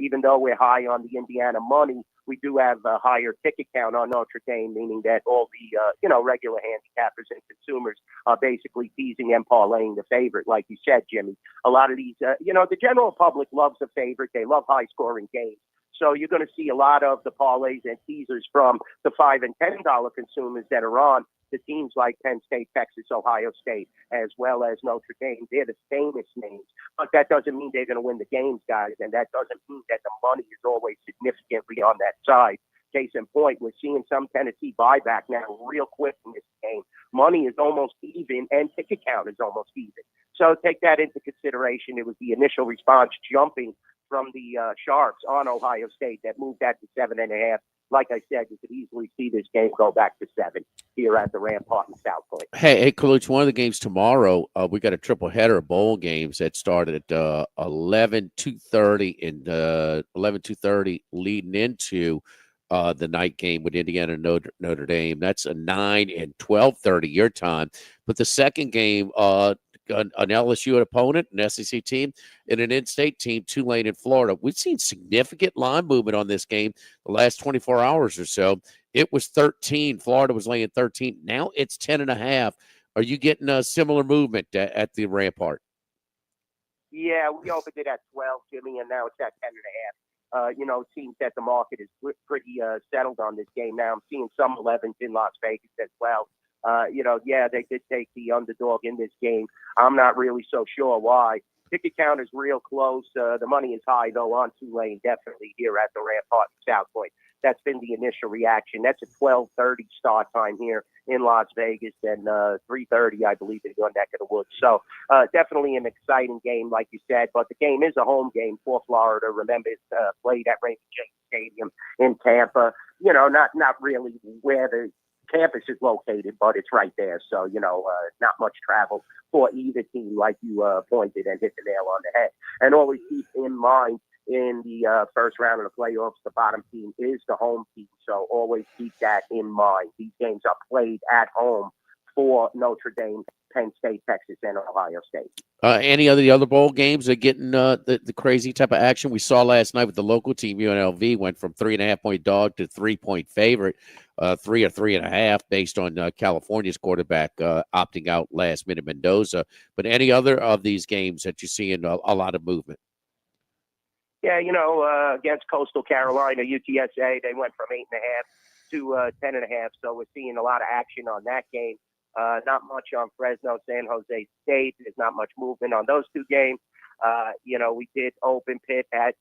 even though we're high on the Indiana money, we do have a higher ticket count on Notre Dame, meaning that all the, regular handicappers and consumers are basically teasing and parlaying the favorite, like you said, Jimmy. A lot of these, the general public loves the favorite. They love high-scoring games. So you're going to see a lot of the parlays and teasers from the $5 and $10 consumers that are on the teams like Penn State, Texas, Ohio State, as well as Notre Dame. They're the famous names. But that doesn't mean they're going to win the games, guys, and that doesn't mean that the money is always significantly on that side. Case in point, we're seeing some Tennessee buyback now real quick in this game. Money is almost even, and ticket count is almost even. So take that into consideration. It was the initial response jumping from the Sharks on Ohio State that moved that to 7.5. Like I said, you could easily see this game go back to 7 here at the Rampart and South Point. Hey, Kaluch, one of the games tomorrow, we got a triple header of bowl games that started at 11:2:30 and 11:2:30 leading into the night game with Indiana and Notre Dame. That's a 9 and 12:30 your time. But the second game, an LSU opponent, an SEC team, and an in-state team, Tulane in Florida. We've seen significant line movement on this game the last 24 hours or so. It was 13. Florida was laying 13. Now it's 10.5. Are you getting a similar movement at the Rampart? Yeah, we opened it at 12, Jimmy, and now it's at 10.5. It seems that the market is pretty settled on this game now. I'm seeing some 11s in Las Vegas as well. They did take the underdog in this game. I'm not really so sure why. Ticket count is real close. The money is high, though, on Tulane, definitely here at the Rampart in South Point. That's been the initial reaction. That's a 12:30 start time here in Las Vegas, and 3:30, I believe, in your neck of the woods. So definitely an exciting game, like you said. But the game is a home game for Florida. Remember, it's played at Raymond James Stadium in Tampa. You know, not really where the campus is located, but it's right there. So, not much travel for either team, like you pointed and hit the nail on the head. And always keep in mind, in the first round of the playoffs, the bottom team is the home team. So always keep that in mind. These games are played at home for Notre Dame, Penn State, Texas, and Ohio State. Any of the other bowl games are getting the crazy type of action we saw last night with the local team? UNLV went from 3.5-point dog to 3-point favorite, 3 or 3.5 based on California's quarterback opting out last minute, Mendoza. But any other of these games that you see in a lot of movement? Yeah, against Coastal Carolina, UTSA, they went from 8.5 to 10.5. So we're seeing a lot of action on that game. Not much on Fresno, San Jose State. There's not much movement on those two games. We did open Pitt at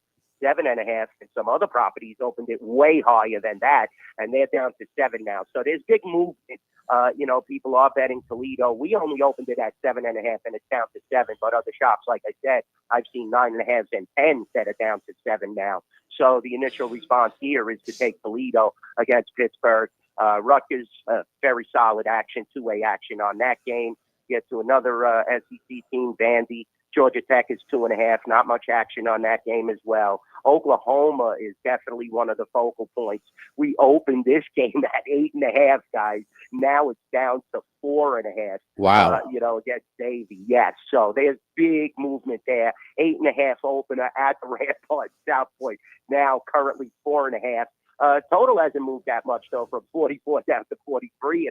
7.5, and some other properties opened it way higher than that, and they're down to 7 now. So there's big movement. People are betting Toledo. We only opened it at 7.5, and it's down to 7. But other shops, like I said, I've seen 9.5s and 10s that are down to 7 now. So the initial response here is to take Toledo against Pittsburgh. Rutgers, very solid action, two-way action on that game. Get to another SEC team, Vandy. Georgia Tech is 2.5. Not much action on that game as well. Oklahoma is definitely one of the focal points. We opened this game at 8.5, guys. Now it's down to 4.5. Wow. Against Davie. Yes. So there's big movement there. 8.5 opener at the Rampart South Point. Now currently 4.5. Total hasn't moved that much, though, from 44 down to 43.5.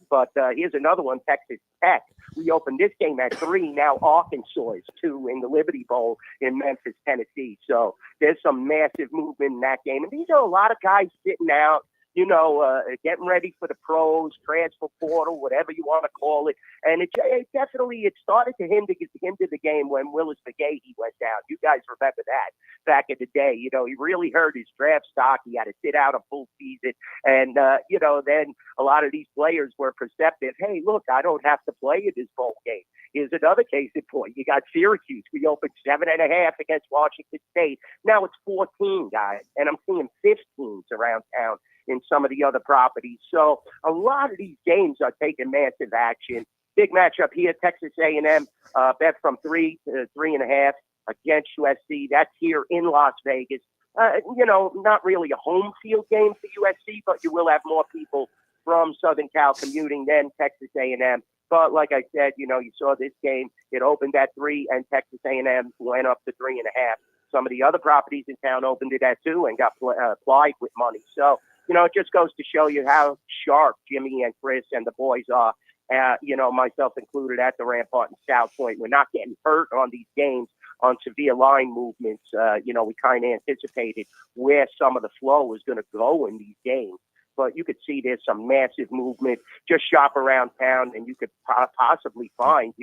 But here's another one, Texas Tech. We opened this game at 3. Now Arkansas is 2 in the Liberty Bowl in Memphis, Tennessee. So there's some massive movement in that game. And these are a lot of guys sitting out, getting ready for the pros, transfer portal, whatever you want to call it. And it definitely started to hinder the game when Willis McGahee went down. You guys remember that back in the day. He really hurt his draft stock. He had to sit out a full season. And, then a lot of these players were perceptive. Hey, look, I don't have to play in this bowl game. Here's another case in point. You got Syracuse. We opened 7.5 against Washington State. Now it's 14, guys. And I'm seeing 15s around town in some of the other properties. So a lot of these games are taking massive action. Big matchup here, Texas A&M bet from 3 to 3.5 against USC. That's here in Las Vegas. Not really a home field game for USC, but you will have more people from Southern Cal commuting than Texas A&M. But like I said, you saw this game. It opened at 3, and Texas A&M went up to 3.5. Some of the other properties in town opened it at 2 and got plied with money. So, it just goes to show you how sharp Jimmy and Chris and the boys are, myself included at the Rampart and South Point. We're not getting hurt on these games on severe line movements. We kind of anticipated where some of the flow is going to go in these games. But you could see there's some massive movement. Just shop around town, and you could possibly find,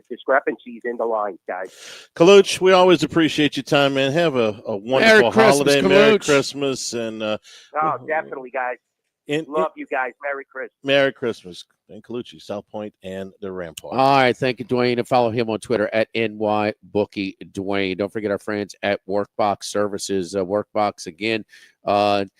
discrepancies in the lines, guys. Kaluch, we always appreciate your time, man. Have a wonderful holiday. Merry Christmas. And definitely, guys. Love you guys. Merry Christmas. Merry Christmas. And Colucci, South Point, and the Rampart. All right. Thank you, Dwayne. And follow him on Twitter at NYBookie Dwayne. Don't forget our friends at Workbox Services. Workbox, again, Martin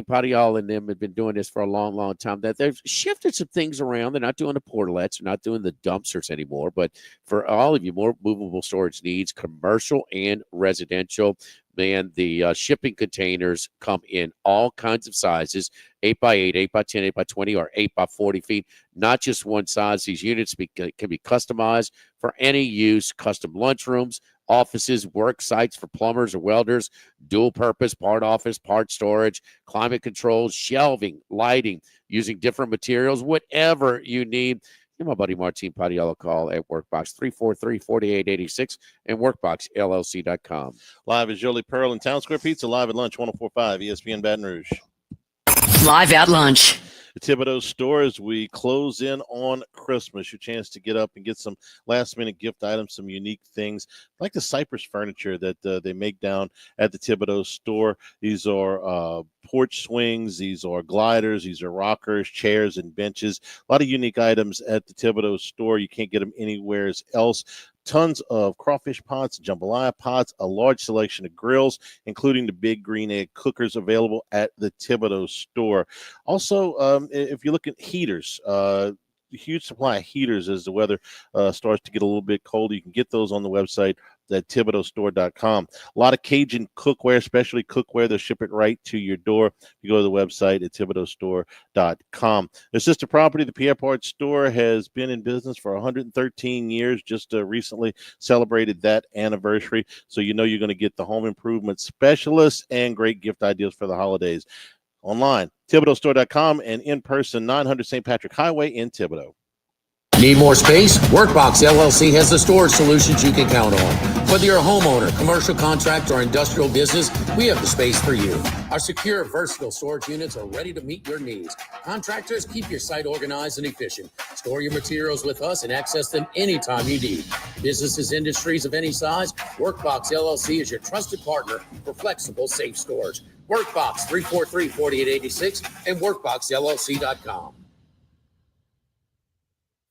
Padial and them have been doing this for a long, long time. That they've shifted some things around. They're not doing the portalets. They're not doing the dumpsters anymore. But for all of you more movable storage needs, commercial and residential, man, the shipping containers come in all kinds of sizes, 8x8, 8x10, 8x20, or 8x40 feet. Not just one size. These units can be customized for any use. Custom lunchrooms, offices, work sites for plumbers or welders, dual purpose, part office, part storage, climate controls, shelving, lighting, using different materials, whatever you need. Give my buddy Martin Padial a call at Workbox 343-4886 and workboxllc.com. Live is Jolie Pearl and Town Square Pizza, live at lunch, 104.5 ESPN Baton Rouge. Live at lunch. Thibodeau store as we close in on Christmas. Your chance to get up and get some last-minute gift items, some unique things like the Cypress furniture that they make down at the Thibodeau store. These are porch swings, these are gliders, these are rockers, chairs, and benches. A lot of unique items at the Thibodeau store. You can't get them anywhere else. Tons of crawfish pots, jambalaya pots, a large selection of grills, including the big green egg cookers available at the Thibodeau store. Also, if you look at heaters, huge supply of heaters as the weather starts to get a little bit colder. You can get those on the website at ThibodeauStore.com. A lot of Cajun cookware, especially cookware. They'll ship it right to your door. You go to the website at ThibodeauStore.com. The sister property, the Pierre Part Store, has been in business for 113 years. Just recently celebrated that anniversary. So you know you're going to get the home improvement specialists and great gift ideas for the holidays. Online, ThibodeauStore.com, and in person, 900 St. Patrick Highway in Thibodaux. Need more space? Workbox LLC has the storage solutions you can count on. Whether you're a homeowner, commercial contractor, or industrial business, we have the space for you. Our secure, versatile storage units are ready to meet your needs. Contractors, keep your site organized and efficient. Store your materials with us and access them anytime you need. Businesses, industries of any size, Workbox LLC is your trusted partner for flexible, safe storage. Workbox 343-4886 and WorkboxLLC.com.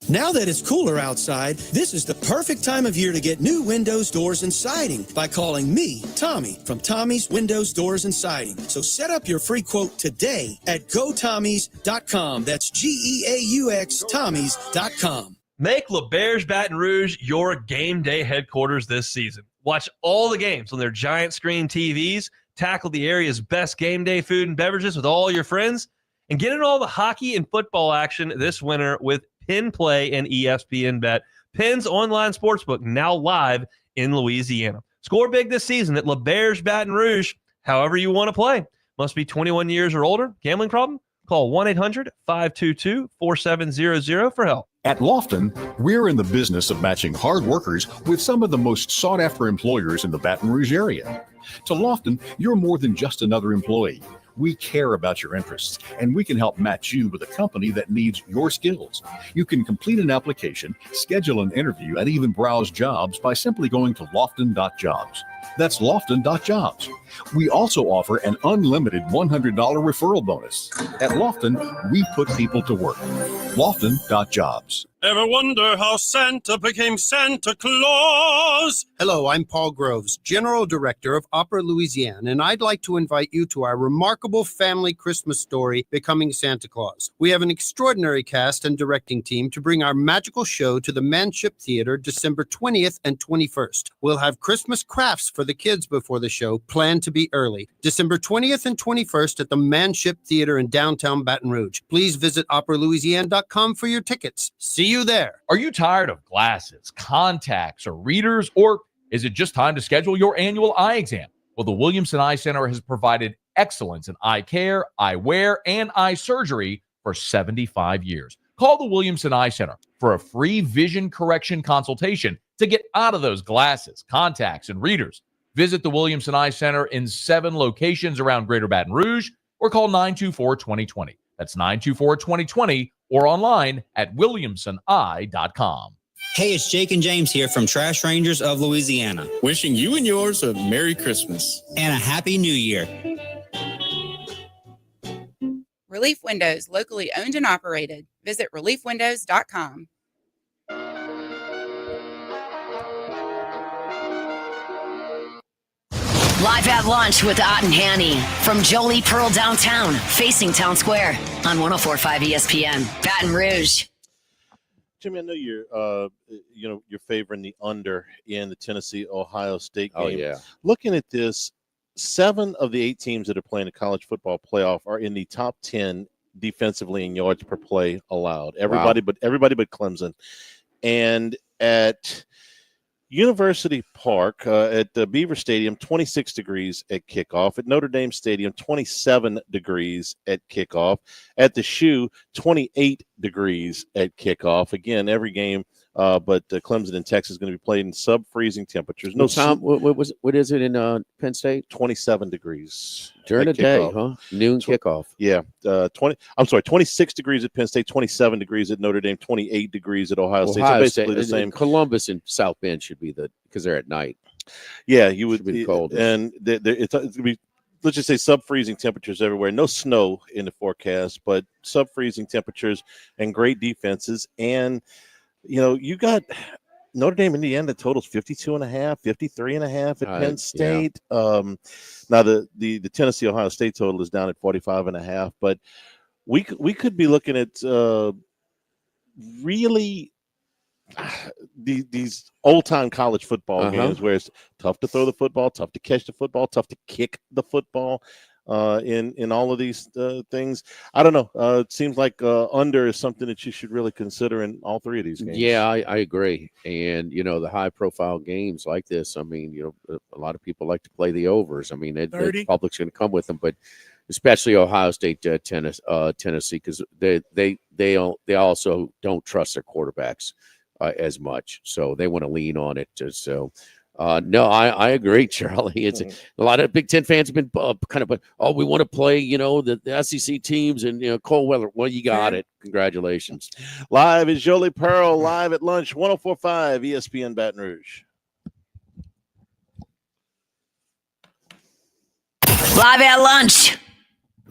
Now that it's cooler outside, this is the perfect time of year to get new windows, doors, and siding by calling me, Tommy, from Tommy's Windows, Doors, and Siding. So set up your free quote today at GoTommys.com. That's GEAUX Tommys.com. Make LeBear's Baton Rouge your game day headquarters this season. Watch all the games on their giant screen TVs, tackle the area's best game day food and beverages with all your friends, and get in all the hockey and football action this winter with Penn Play and ESPN Bet, Penn's online sportsbook, now live in Louisiana. Score big this season at LeBear's Baton Rouge, however you want to play. Must be 21 years or older. Gambling problem? Call 1-800-522-4700 for help. At Lofton, we're in the business of matching hard workers with some of the most sought-after employers in the Baton Rouge area. To Lofton, you're more than just another employee. We care about your interests, and we can help match you with a company that needs your skills. You can complete an application, schedule an interview, and even browse jobs by simply going to lofton.jobs. That's lofton.jobs. We also offer an unlimited $100 referral bonus. At Lofton, we put people to work. Lofton.jobs. Ever wonder how Santa became Santa Claus? Hello, I'm Paul Groves, General Director of Opera Louisiana, and I'd like to invite you to our remarkable family Christmas story, Becoming Santa Claus. We have an extraordinary cast and directing team to bring our magical show to the Manship Theater December 20th and 21st. We'll have Christmas crafts for the kids before the show, planned to be early. December 20th and 21st at the Manship Theater in downtown Baton Rouge. Please visit operalouisiana.com for your tickets. See you there. Are you tired of glasses, contacts, or readers, or is it just time to schedule your annual eye exam? Well, the Williamson Eye Center has provided excellence in eye care, eyewear, and eye surgery for 75 years. Call the Williamson Eye Center for a free vision correction consultation to get out of those glasses, contacts, and readers. Visit the Williamson Eye Center in 7 locations around Greater Baton Rouge or call 924-2020. That's 924-2020 or online at williamsoneye.com. Hey, it's Jake and James here from Trash Rangers of Louisiana. Wishing you and yours a Merry Christmas. And a Happy New Year. Relief Windows, locally owned and operated. Visit reliefwindows.com. Live at lunch with Ott and Hanny from Jolie Pearl downtown, facing Town Square on 104.5 ESPN, Baton Rouge. Jimmy, I know you're favoring the under in the Tennessee-Ohio State game. Oh, yeah. Looking at this, 7 of the 8 teams that are playing the college football playoff are in the top 10 defensively in yards per play allowed. Everybody but Clemson. And at University Park at the Beaver Stadium, 26 degrees at kickoff. At Notre Dame Stadium, 27 degrees at kickoff. At the Shoe, 28 degrees at kickoff. Again, every game But Clemson and Texas is going to be played in sub-freezing temperatures. No, Tom, what is it in Penn State? 27 degrees during the day, kickoff. huh? Noon kickoff. Yeah, 26 degrees at Penn State, 27 degrees at Notre Dame, 28 degrees at Ohio State. So basically the same. Columbus and South Bend should be because they're at night. Yeah, you would be cold, and it's going to be. Let's just say sub-freezing temperatures everywhere. No snow in the forecast, but sub-freezing temperatures and great defenses. And, you got Notre Dame, Indiana totals 52.5, 53.5 at Penn State. Yeah. Now, the Tennessee, Ohio State total is down at 45.5. But we could be looking at really these old-time college football games where it's tough to throw the football, tough to catch the football, tough to kick the football in all of these things. I don't know. It seems like under is something that you should really consider in all three of these games. Yeah, I agree. And, the high-profile games like this, I mean, a lot of people like to play the overs. I mean, the public's going to come with them, but especially Ohio State, Tennessee, because they also don't trust their quarterbacks as much, so they want to lean on it. No, I agree, Charlie. It's a lot of Big Ten fans have been we want to play, the SEC teams and cold weather. Well, you got it. Congratulations. Live is Jolie Pearl, live at lunch, 104.5 ESPN Baton Rouge. Live at lunch.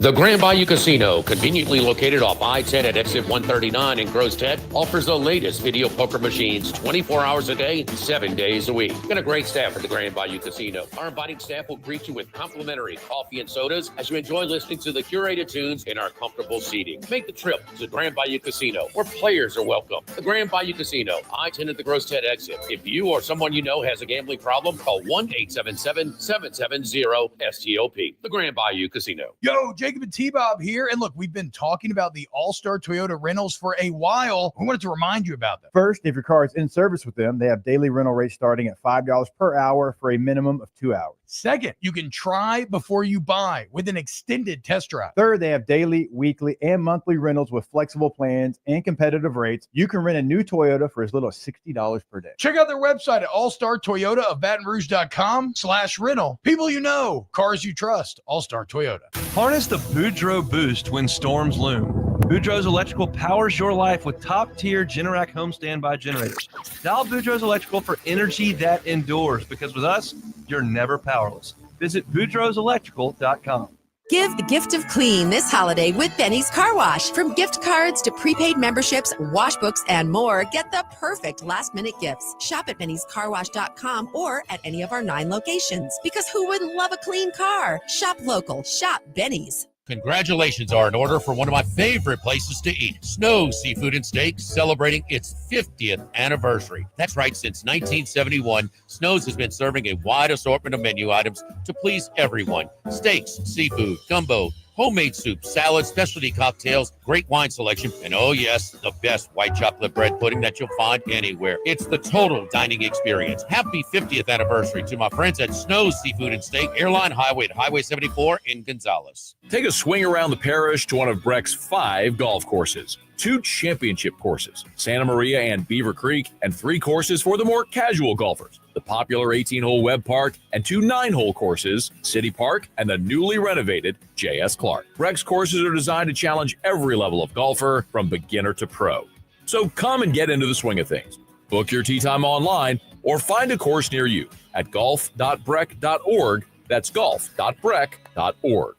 The Grand Bayou Casino, conveniently located off I-10 at exit 139 in Gross-Ted, offers the latest video poker machines 24 hours a day, 7 days a week. Got a great staff at the Grand Bayou Casino. Our inviting staff will greet you with complimentary coffee and sodas as you enjoy listening to the curated tunes in our comfortable seating. Make the trip to the Grand Bayou Casino, where players are welcome. The Grand Bayou Casino, I-10 at the Gross-Ted exit. If you or someone you know has a gambling problem, call 1-877-770-STOP. The Grand Bayou Casino. Yo, Jacob and T-Bob here. And look, we've been talking about the All-Star Toyota rentals for a while. We wanted to remind you about them. First, if your car is in service with them, they have daily rental rates starting at $5 per hour for a minimum of 2 hours. Second, you can try before you buy with an extended test drive. Third, they have daily, weekly, and monthly rentals with flexible plans and competitive rates. You can rent a new Toyota for as little as $60 per day. Check out their website at allstartoyotaofbatonrouge.com/rental. People you know, cars you trust, All-Star Toyota. Harness the Boudreaux boost when storms loom. Boudreaux's Electrical powers your life with top-tier Generac home standby generators. Dial Boudreaux's Electrical for energy that endures, because with us, you're never powerless. Visit boudreauxelectrical.com. Give the gift of clean this holiday with Benny's Car Wash. From gift cards to prepaid memberships, wash books, and more, get the perfect last-minute gifts. Shop at bennyscarwash.com or at any of our 9 locations. Because who wouldn't love a clean car? Shop local. Shop Benny's. Congratulations are in order for one of my favorite places to eat, Snow's Seafood and Steaks, celebrating its 50th anniversary. That's right, since 1971, Snow's has been serving a wide assortment of menu items to please everyone. Steaks, seafood, gumbo, homemade soup, salad, specialty cocktails, great wine selection, and oh yes, the best white chocolate bread pudding that you'll find anywhere. It's the total dining experience. Happy 50th anniversary to my friends at Snow's Seafood and Steak, Airline Highway at Highway 74 in Gonzales. Take a swing around the parish to one of Breck's 5 golf courses. 2 championship courses, Santa Maria and Beaver Creek, and 3 courses for the more casual golfers. The popular 18-hole Webb Park and 2 9-hole courses, City Park and the newly renovated J.S. Clark. Breck's courses are designed to challenge every level of golfer from beginner to pro. So come and get into the swing of things. Book your tee time online or find a course near you at golf.breck.org. That's golf.breck.org.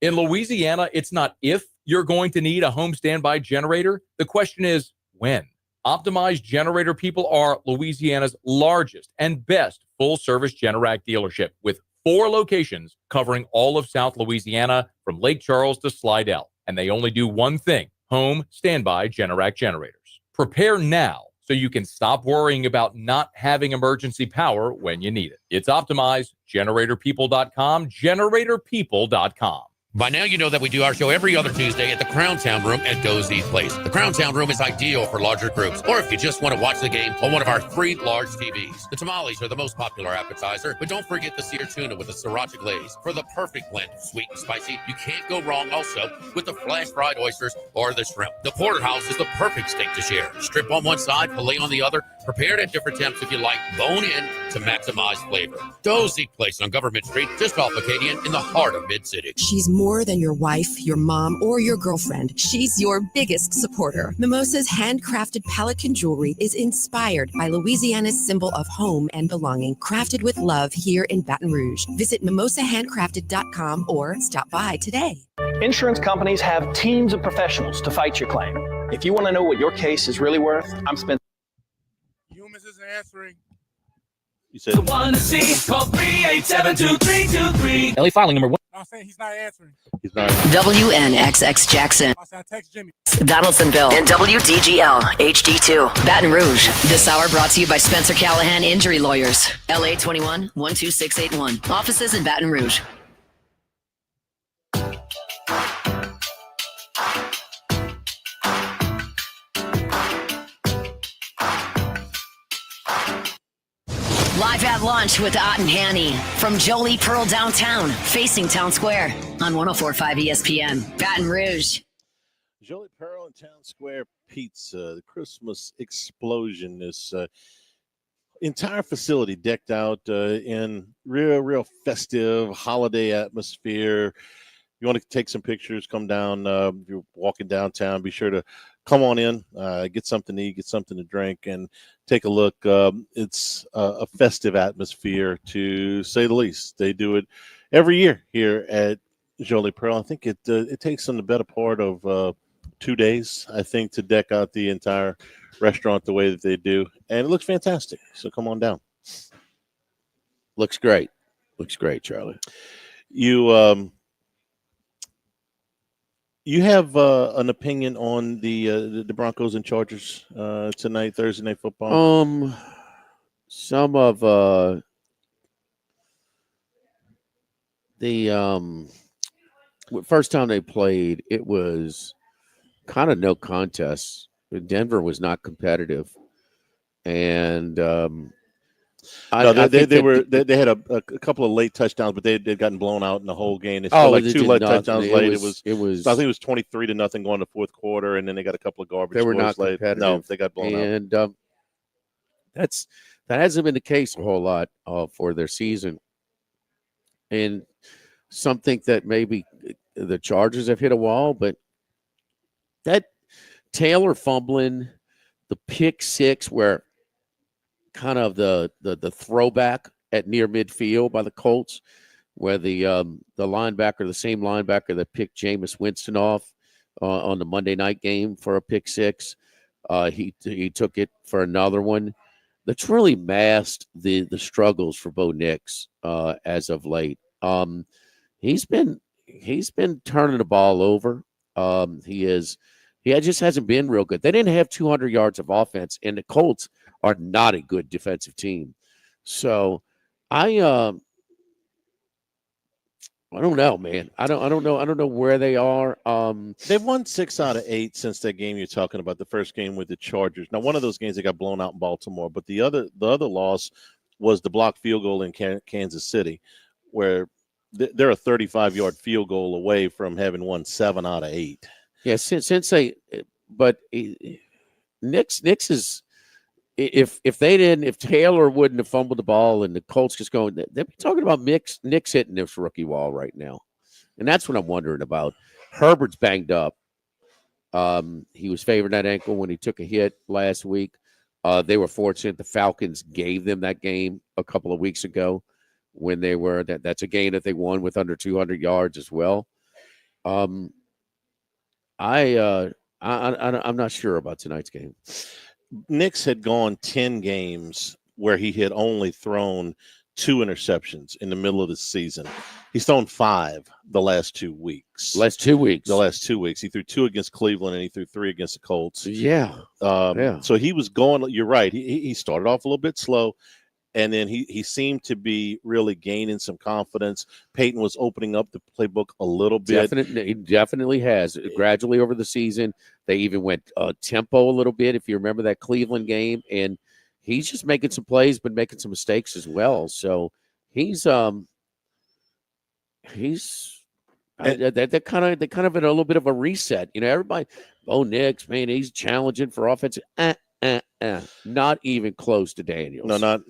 In Louisiana, it's not if you're going to need a home standby generator. The question is when. Optimized Generator People are Louisiana's largest and best full-service Generac dealership with 4 locations covering all of South Louisiana from Lake Charles to Slidell. And they only do one thing, home standby Generac generators. Prepare now so you can stop worrying about not having emergency power when you need it. It's optimized. GeneratorPeople.com, GeneratorPeople.com. By now, you know that we do our show every other Tuesday at the Crown Town Room at Dozy Place. The Crown Town Room is ideal for larger groups, or if you just want to watch the game on one of our 3 large TVs. The tamales are the most popular appetizer, but don't forget the seared tuna with the sriracha glaze for the perfect blend of sweet and spicy. You can't go wrong also with the flash fried oysters or the shrimp. The porterhouse is the perfect steak to share. Strip on one side, filet on the other, prepared at different temps if you like, bone in to maximize flavor. Dozy Place on Government Street, just off Acadian in the heart of Mid-City. She's more than your wife, your mom, or your girlfriend. She's your biggest supporter. Mimosa's handcrafted pelican jewelry is inspired by Louisiana's symbol of home and belonging, crafted with love here in Baton Rouge. Visit mimosahandcrafted.com or stop by today. Insurance companies have teams of professionals to fight your claim. If you want to know what your case is really worth, I'm Spencer. Humans isn't answering. You said want to see, call 387-2323. LA filing number 1. I'm saying he's not answering. He's not. WNXX Jackson, I said text Jimmy. Donaldsonville, and WDGL HD2 Baton Rouge. This hour brought to you by Spencer Callahan Injury Lawyers. LA 21 12681. Offices in Baton Rouge. Live at lunch with Ott and Hanny from Jolie Pearl downtown, facing Town Square on 104.5 ESPN, Baton Rouge. Jolie Pearl and Town Square Pizza, the Christmas explosion. This entire facility decked out in real festive holiday atmosphere. You want to take some pictures, come down. If you're walking downtown, be sure to come on in, get something to eat, get something to drink, and take a look. It's a festive atmosphere, to say the least. They do it every year here at Jolie Pearl. I think it takes them the better part of 2 days, I think, to deck out the entire restaurant the way that they do. And it looks fantastic. So come on down. Looks great. Looks great, Charlie. You have an opinion on the Broncos and Chargers tonight, Thursday Night Football? Some of the first time they played, it was kind of no contest. Denver was not competitive, and they had a couple of late touchdowns, but they'd gotten blown out in the whole game. It's like two late touchdowns late. It was I think it was 23-0 going to fourth quarter, and then they got a couple of garbage. They were not late. competitive. No, they got blown out. And that hasn't been the case a whole lot for their season. And some think that maybe the Chargers have hit a wall, but that Taylor fumbling, the pick six where kind of the throwback at near midfield by the Colts, where the linebacker, the same linebacker that picked Jameis Winston off on the Monday night game for a pick six, he took it for another one. That's really masked the struggles for Bo Nix as of late. He's been turning the ball over. He just hasn't been real good. They didn't have 200 yards of offense, and the Colts are not a good defensive team. So I don't know, man. I don't know where they are. They've won 6 out of 8 since that game you're talking about, the first game with the Chargers. Now, one of those games they got blown out in Baltimore, but the other loss was the blocked field goal in Kansas City, where they're a 35-yard field goal away from having won 7 out of 8. Yeah, Nix is. If Taylor wouldn't have fumbled the ball and the Colts just going, they'd be talking about Nix hitting this rookie wall right now. And that's what I'm wondering about. Herbert's banged up. He was favoring that ankle when he took a hit last week. They were fortunate the Falcons gave them that game a couple of weeks ago when they were that's a game that they won with under 200 yards as well. I'm not sure about tonight's game. Nix had gone 10 games where he had only thrown 2 interceptions in the middle of the season. He's thrown 5 the last 2 weeks. The last 2 weeks. He threw 2 against Cleveland and he threw 3 against the Colts. Yeah. So he was going. You're right. He started off a little bit slow, And then he seemed to be really gaining some confidence. Peyton was opening up the playbook a little bit. He definitely has. Gradually over the season, they even went tempo a little bit, if you remember that Cleveland game. And he's just making some plays, but making some mistakes as well. So he's they're kind of in a little bit of a reset. Everybody, Nick's, man, he's challenging for offense. Not even close to Daniels. No.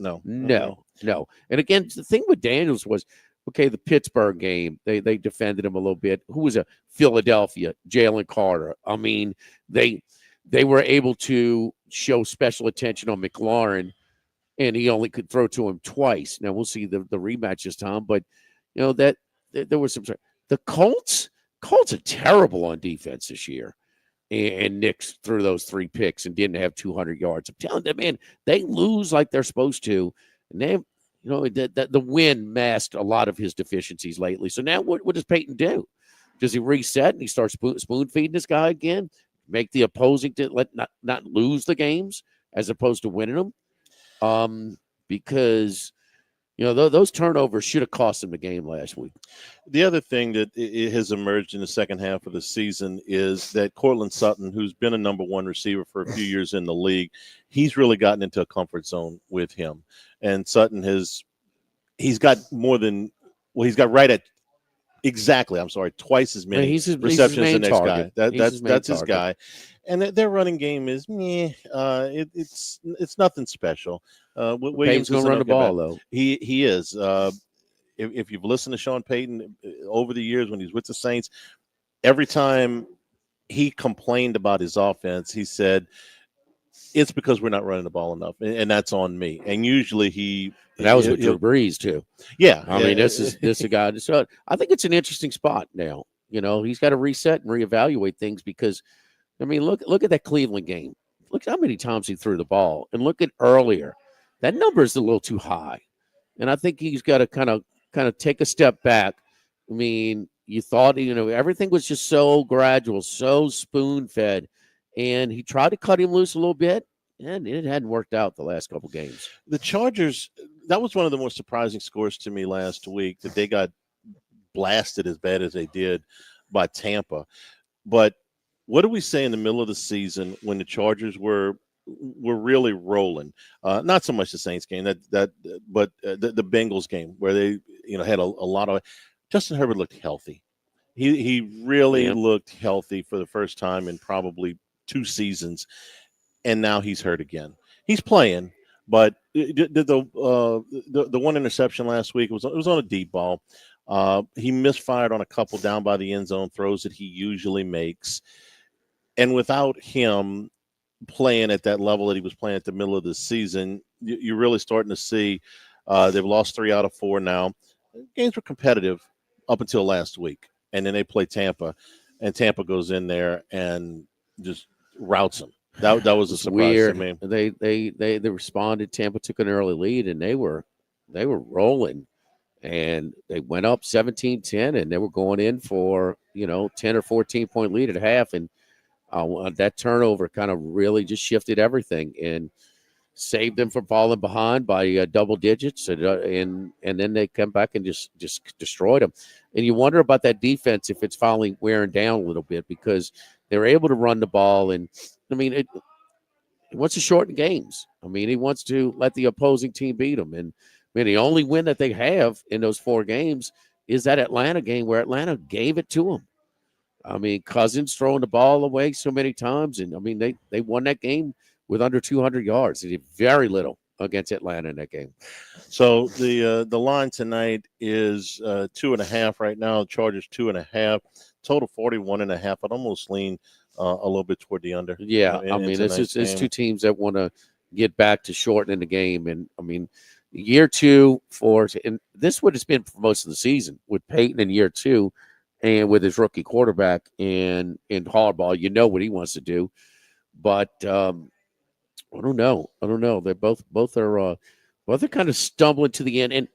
And again, the thing with Daniels was, okay, the Pittsburgh game, they defended him a little bit. Who was a Philadelphia? Jalen Carter. I mean, they were able to show special attention on McLaurin, and he only could throw to him twice. Now we'll see the rematch this time, but that there was some. The Colts are terrible on defense this year. And Nick threw those 3 picks and didn't have 200 yards. I'm telling you, man, they lose like they're supposed to. And they, the win masked a lot of his deficiencies lately. So now what does Peyton do? Does he reset and he starts spoon feeding this guy again? Make the opposing to not lose the games as opposed to winning them? Because those turnovers should have cost him the game last week. The other thing that it has emerged in the second half of the season is that Cortland Sutton, who's been a number 1 receiver for a few years in the league, he's really gotten into a comfort zone with him. And Sutton he's got right at twice as many receptions as the next guy. That's his guy. And their running game is it's nothing special. Williams going to run the ball, though. He is. If you've listened to Sean Payton over the years when he's with the Saints, every time he complained about his offense, he said, it's because we're not running the ball enough, and that's on me. And usually that was with Drew Brees too. Yeah, I mean, this is a guy. So I think it's an interesting spot now. He's got to reset and reevaluate things because, I mean, look at that Cleveland game. Look how many times he threw the ball, and look at earlier. That number is a little too high, and I think he's got to kind of take a step back. I mean, you thought everything was just so gradual, so spoon-fed, and he tried to cut him loose a little bit, and it hadn't worked out the last couple games. The Chargers, that was one of the most surprising scores to me last week, that they got blasted as bad as they did by Tampa. But what do we say in the middle of the season when the Chargers were really rolling? Not so much the Saints game, but the Bengals game where they had a lot of. Justin Herbert looked healthy. He really looked healthy for the first time in probably 2 seasons, and now he's hurt again. He's playing, but the one interception last week was on a deep ball. He misfired on a couple down by the end zone throws that he usually makes, and without him playing at that level that he was playing at the middle of the season, you're really starting to see they've lost 3 out of 4 now. Games were competitive up until last week, and then they play Tampa, and Tampa goes in there and just routs them. That was a surprise weird. to me. They responded. Tampa took an early lead, and they were rolling, and they went up 17-10, and they were going in for 10 or 14-point lead at half, and that turnover kind of really just shifted everything and saved them from falling behind by double digits, and then they come back and just destroyed them. And you wonder about that defense if it's finally wearing down a little bit, because they're able to run the ball, and I mean he wants to shorten games. I mean, he wants to let the opposing team beat them, and I mean the only win that they have in those 4 games is that Atlanta game where Atlanta gave it to them. I mean, Cousins throwing the ball away so many times, and I mean they won that game with under 200 yards. They did very little against Atlanta in that game. So the line tonight is 2.5 right now. Chargers 2.5. Total 41.5. I'd almost lean a little bit toward the under. Yeah, I mean it's 2 teams that want to get back to shortening the game, and I mean year 2 and this would have been for most of the season with Peyton in year 2. And with his rookie quarterback and Harbaugh, what he wants to do. But I don't know. They're both are kind of stumbling to the end. And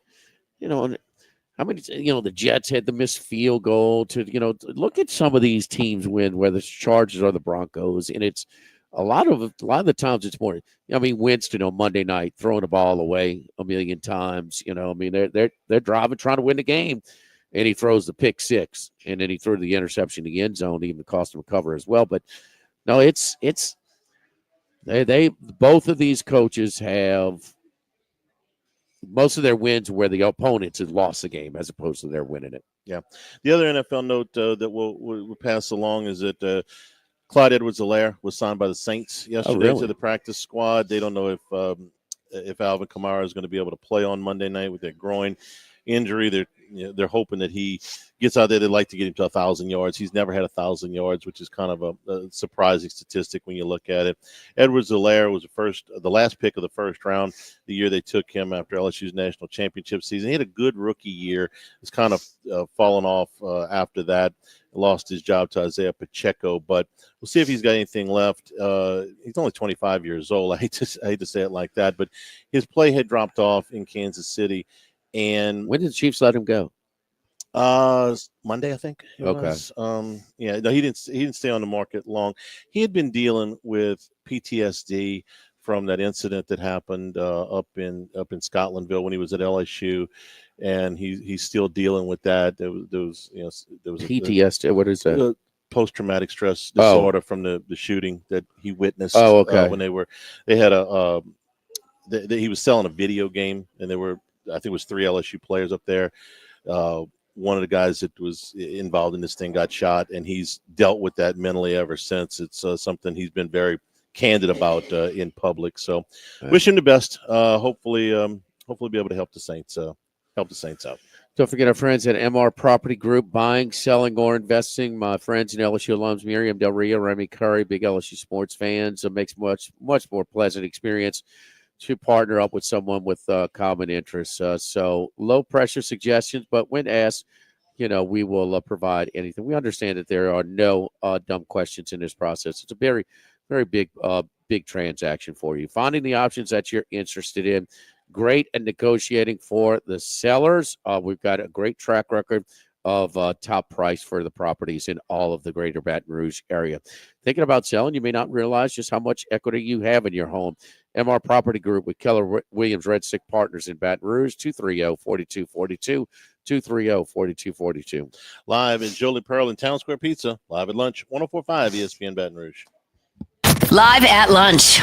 how many the Jets had the missed field goal to look at some of these teams win, whether it's Chargers or the Broncos, and it's a lot of the times it's more. I mean, Winston on Monday night throwing the ball away a million times. You know, I mean, they're driving, trying to win the game, and he throws the pick six, and then he threw the interception in the end zone, even cost him a cover as well. But no, they both of these coaches have most of their wins where the opponents have lost the game as opposed to their winning it. Yeah. The other NFL note that we'll pass along is that Clyde Edwards-Helaire was signed by the Saints yesterday to the practice squad. They don't know if Alvin Kamara is going to be able to play on Monday night with that groin injury. They're hoping that he gets out there. They'd like to get him to 1,000 yards. He's never had 1,000 yards, which is kind of a surprising statistic when you look at it. Edwards-Helaire was the last pick of the first round the year they took him after LSU's national championship season. He had a good rookie year. It's kind of fallen off after that. Lost his job to Isaiah Pacheco, but we'll see if he's got anything left. He's only 25 years old. I hate to say it like that, but his play had dropped off in Kansas City. And when did the Chiefs let him go? Monday, I think. Okay. Yeah, no, he didn't stay on the market long. He had been dealing with PTSD from that incident that happened up in Scotlandville when he was at LSU, and he's still dealing with that. There was PTSD. What is that? Post-traumatic stress disorder from the shooting that he witnessed. Oh, okay. When he was selling a video game, and I think it was 3 LSU players up there. One of the guys that was involved in this thing got shot, and he's dealt with that mentally ever since. It's something he's been very candid about in public. So, wish him the best. Hopefully, be able to help the Saints out. Don't forget our friends at MR Property Group, buying, selling, or investing. My friends and LSU alums, Miriam Del Rio, Remy Curry, big LSU sports fans. It makes much more pleasant experience to partner up with someone with common interests. So low pressure suggestions, but when asked, we will provide anything. We understand that there are no dumb questions in this process. It's a very, very big transaction for you. Finding the options that you're interested in, great at negotiating for the sellers. We've got a great track record of top price for the properties in all of the greater Baton Rouge area. Thinking about selling, you may not realize just how much equity you have in your home. MR Property Group with Keller Williams Red Stick Partners in Baton Rouge, 230-4242, 230-4242. Live in Jolie Pearl and Town Square Pizza, live at lunch, 104.5 ESPN Baton Rouge. Live at lunch.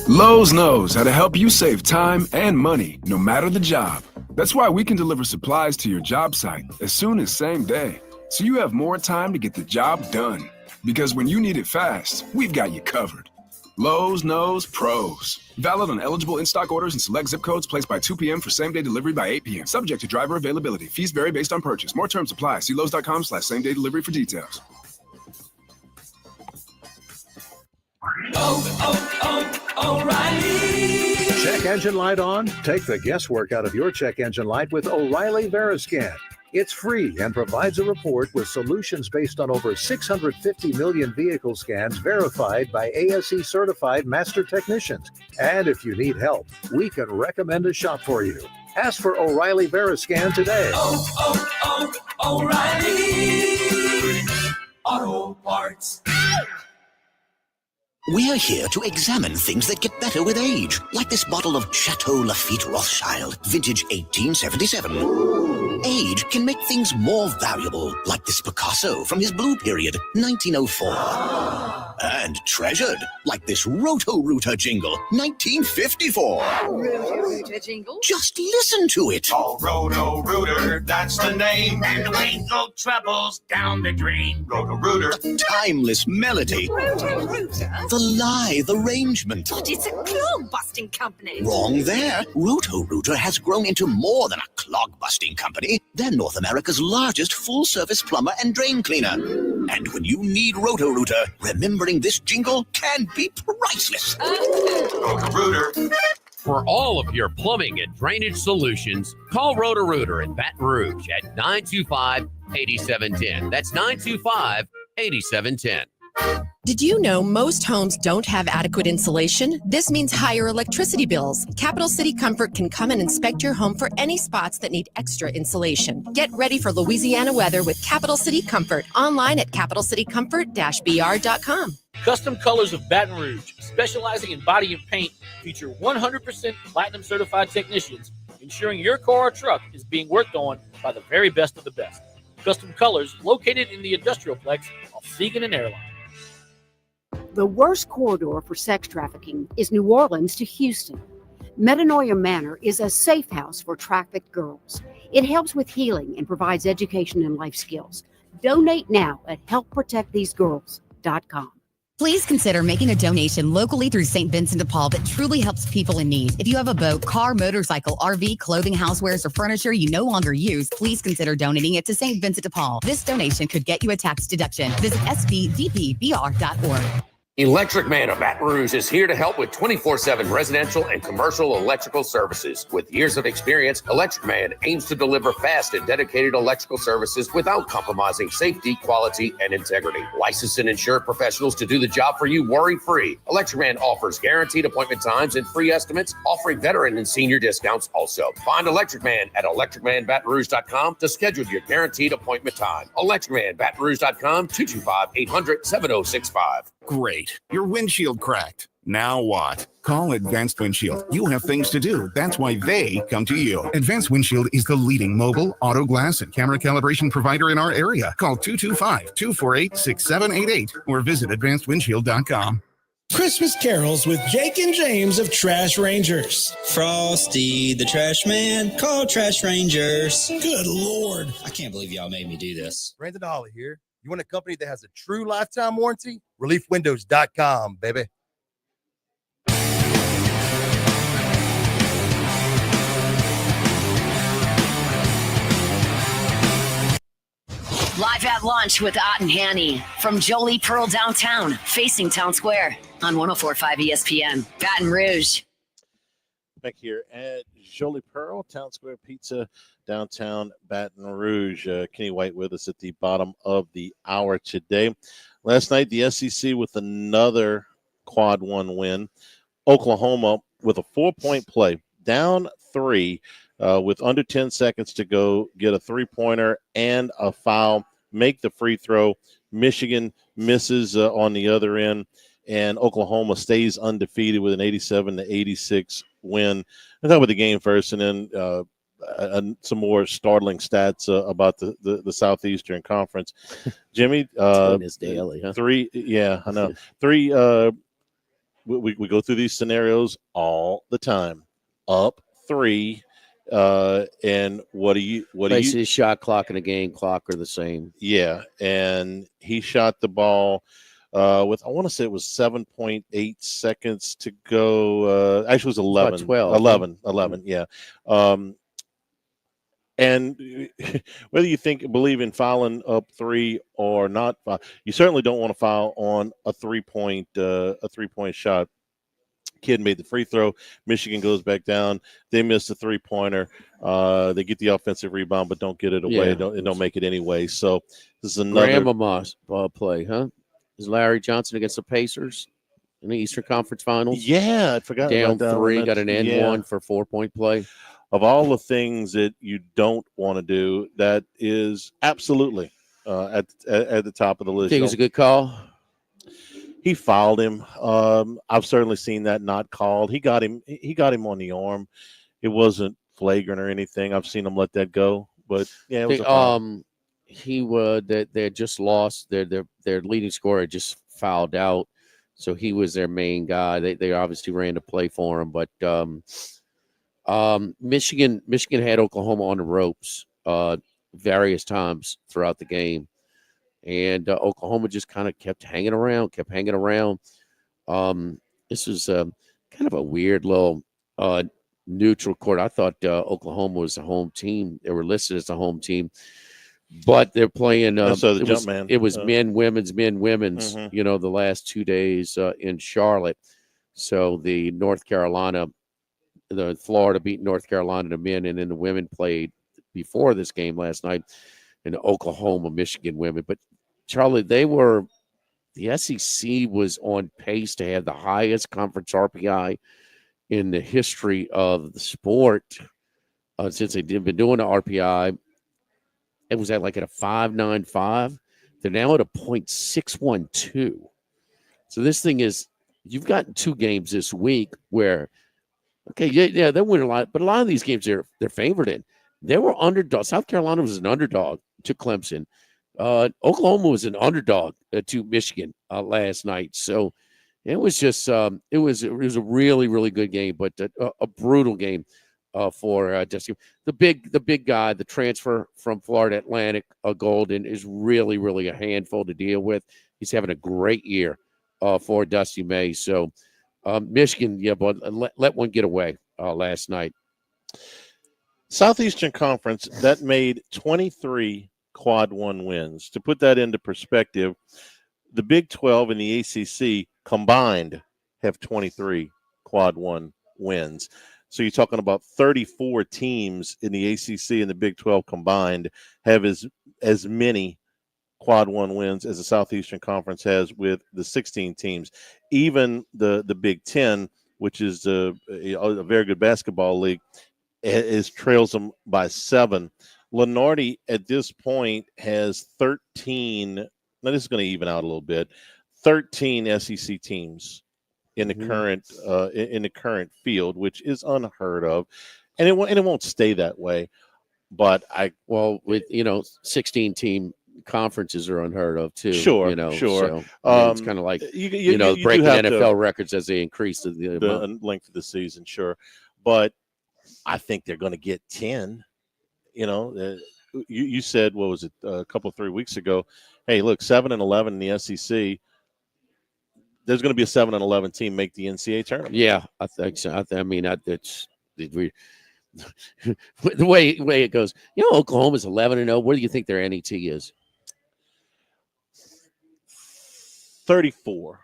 Lowe's knows how to help you save time and money, no matter the job. That's why we can deliver supplies to your job site as soon as same day, so you have more time to get the job done. Because when you need it fast, we've got you covered. Lowe's knows pros. Valid on eligible in-stock orders and select zip codes placed by 2 p.m. for same-day delivery by 8 p.m. Subject to driver availability. Fees vary based on purchase. More terms apply. See Lowe's.com/same-day delivery for details. O'Reilly. Check engine light on? Take the guesswork out of your check engine light with O'Reilly Veriscan. It's free and provides a report with solutions based on over 650 million vehicle scans verified by ASE certified master technicians. And if you need help, we can recommend a shop for you. Ask for O'Reilly Veriscan today. O'Reilly Auto Parts. We're here to examine things that get better with age, like this bottle of Chateau Lafite Rothschild, vintage 1877. Age can make things more valuable, like this Picasso from his blue period, 1904. And treasured, like this Roto-Rooter jingle, 1954. Roto-Rooter jingle? Just listen to it. Oh, Roto-Rooter, that's the name. And the ain't no troubles down the drain. Roto-Rooter. A timeless melody. Roto-Rooter? The lithe arrangement. But it's a clog-busting company. Wrong there. Roto-Rooter has grown into more than a clog-busting company. They're North America's largest full-service plumber and drain cleaner. And when you need Roto-Rooter, remembering this jingle can be priceless. Roto-Rooter. For all of your plumbing and drainage solutions, call Roto-Rooter in Baton Rouge at 925-8710. That's 925-8710. Did you know most homes don't have adequate insulation? This means higher electricity bills. Capital City Comfort can come and inspect your home for any spots that need extra insulation. Get ready for Louisiana weather with Capital City Comfort. Online at capitalcitycomfort-br.com. Custom Colors of Baton Rouge, specializing in body and paint, feature 100% platinum certified technicians, ensuring your car or truck is being worked on by the very best of the best. Custom Colors, located in the Industrialplex off Segan and Airline. The worst corridor for sex trafficking is New Orleans to Houston. Metanoia Manor is a safe house for trafficked girls. It helps with healing and provides education and life skills. Donate now at helpprotectthesegirls.com. Please consider making a donation locally through St. Vincent de Paul that truly helps people in need. If you have a boat, car, motorcycle, RV, clothing, housewares, or furniture you no longer use, please consider donating it to St. Vincent de Paul. This donation could get you a tax deduction. Visit svdpbr.org. Electric Man of Baton Rouge is here to help with 24/7 residential and commercial electrical services. With years of experience, Electric Man aims to deliver fast and dedicated electrical services without compromising safety, quality, and integrity. Licensed and insured professionals to do the job for you worry-free. Electric Man offers guaranteed appointment times and free estimates, offering veteran and senior discounts also. Find Electric Man at electricmanbatonrouge.com to schedule your guaranteed appointment time. electricmanbatonrouge.com, 225-800-7065. Great. Your windshield cracked. Now what? Call Advanced Windshield. You have things to do. That's why they come to you. Advanced Windshield is the leading mobile, auto glass, and camera calibration provider in our area. Call 225-248-6788 or visit advancedwindshield.com. Christmas carols with Jake and James of Trash Rangers. Frosty the Trash Man, call Trash Rangers. Good Lord. I can't believe y'all made me do this. Brandon Holly here. You want a company that has a true lifetime warranty? ReliefWindows.com, baby. Live at lunch with Ott and Hanny from Jolie Pearl downtown, facing Town Square on 104.5 ESPN, Baton Rouge. Back here at Jolie Pearl, Town Square Pizza, downtown Baton Rouge. Kenny White with us at the bottom of the hour today. Last night, the SEC with another quad one win. Oklahoma with a 4-point play, down 3 with under 10 seconds to go, get a 3-pointer and a foul, make the free throw. Michigan misses on the other end, and Oklahoma stays undefeated with an 87-86 win. I'll talk about the game first, and then some more startling stats about the Southeastern Conference. Jimmy, it's daily, huh? 3, yeah, I know. 3, we go through these scenarios all the time. Up 3, and basically shot clock and a game clock are the same. Yeah, and he shot the ball with, I want to say it was 7.8 seconds to go. Actually, it was 11. 12. 11, yeah. And whether you believe in fouling up 3 or not, you certainly don't want to foul on a 3-point shot. Kid made the free throw. Michigan goes back down. They miss the 3-pointer. They get the offensive rebound, but don't get it away. Yeah. Don't make it anyway. So this is another Grandmama's play, huh? Is Larry Johnson against the Pacers in the Eastern Conference Finals? Yeah, I forgot. Down about that 3, got an end yeah. 1 for 4-point play. Of all the things that you don't want to do, that is absolutely at the top of the list. Think it's a good call? He fouled him. I've certainly seen that not called. He got him on the arm. It wasn't flagrant or anything. I've seen him let that go. But yeah, it was a foul. They had just lost their leading scorer had just fouled out, so he was their main guy. They obviously ran the play for him, but Michigan had Oklahoma on the ropes various times throughout the game, and Oklahoma just kind of kept hanging around. This was kind of a weird little neutral court. I thought Oklahoma was the home team. They were listed as the home team, but they're playing. It was men, women's. Mm-hmm. The last 2 days in Charlotte. So the Florida beat North Carolina, the men, and then the women played before this game last night, and Oklahoma, Michigan women. But Charlie, they were the SEC was on pace to have the highest conference RPI in the history of the sport since they've been doing the RPI. It was at like at a 5.95. They're now at a 0.612. So this thing is, you've gotten 2 games this week where, okay, yeah, they win a lot, but a lot of these games they're favored in. They were underdog. South Carolina was an underdog to Clemson. Oklahoma was an underdog to Michigan last night. So it was just it was a really, really good game, but a brutal game for Dusty. The big guy, the transfer from Florida Atlantic, Golden, is really, really a handful to deal with. He's having a great year for Dusty May. So Michigan, yeah, but let one get away last night. Southeastern Conference, that made 23 quad 1 wins. To put that into perspective, the Big 12 and the ACC combined have 23 quad 1 wins. So you're talking about 34 teams in the ACC and the Big 12 combined have as many quad 1 wins as the Southeastern Conference has with the 16 teams. Even the Big 10, which is a very good basketball league, trails them by 7. Lenardi at this point has 13. Now this is going to even out a little bit. 13 SEC teams in the current field, which is unheard of, and it won't stay that way. But with 16 team conferences are unheard of too. Sure. So, it's kind of like you breaking NFL records as they increase the length of the season. Sure, but I think they're going to get 10. You said, what was it, a couple 3 weeks ago? Hey, look, 7-11 in the SEC. There's going to be a 7-11 team make the NCAA tournament. Yeah, I think so. It's the way it goes. Oklahoma's 11-0. What do you think their NET is? 34.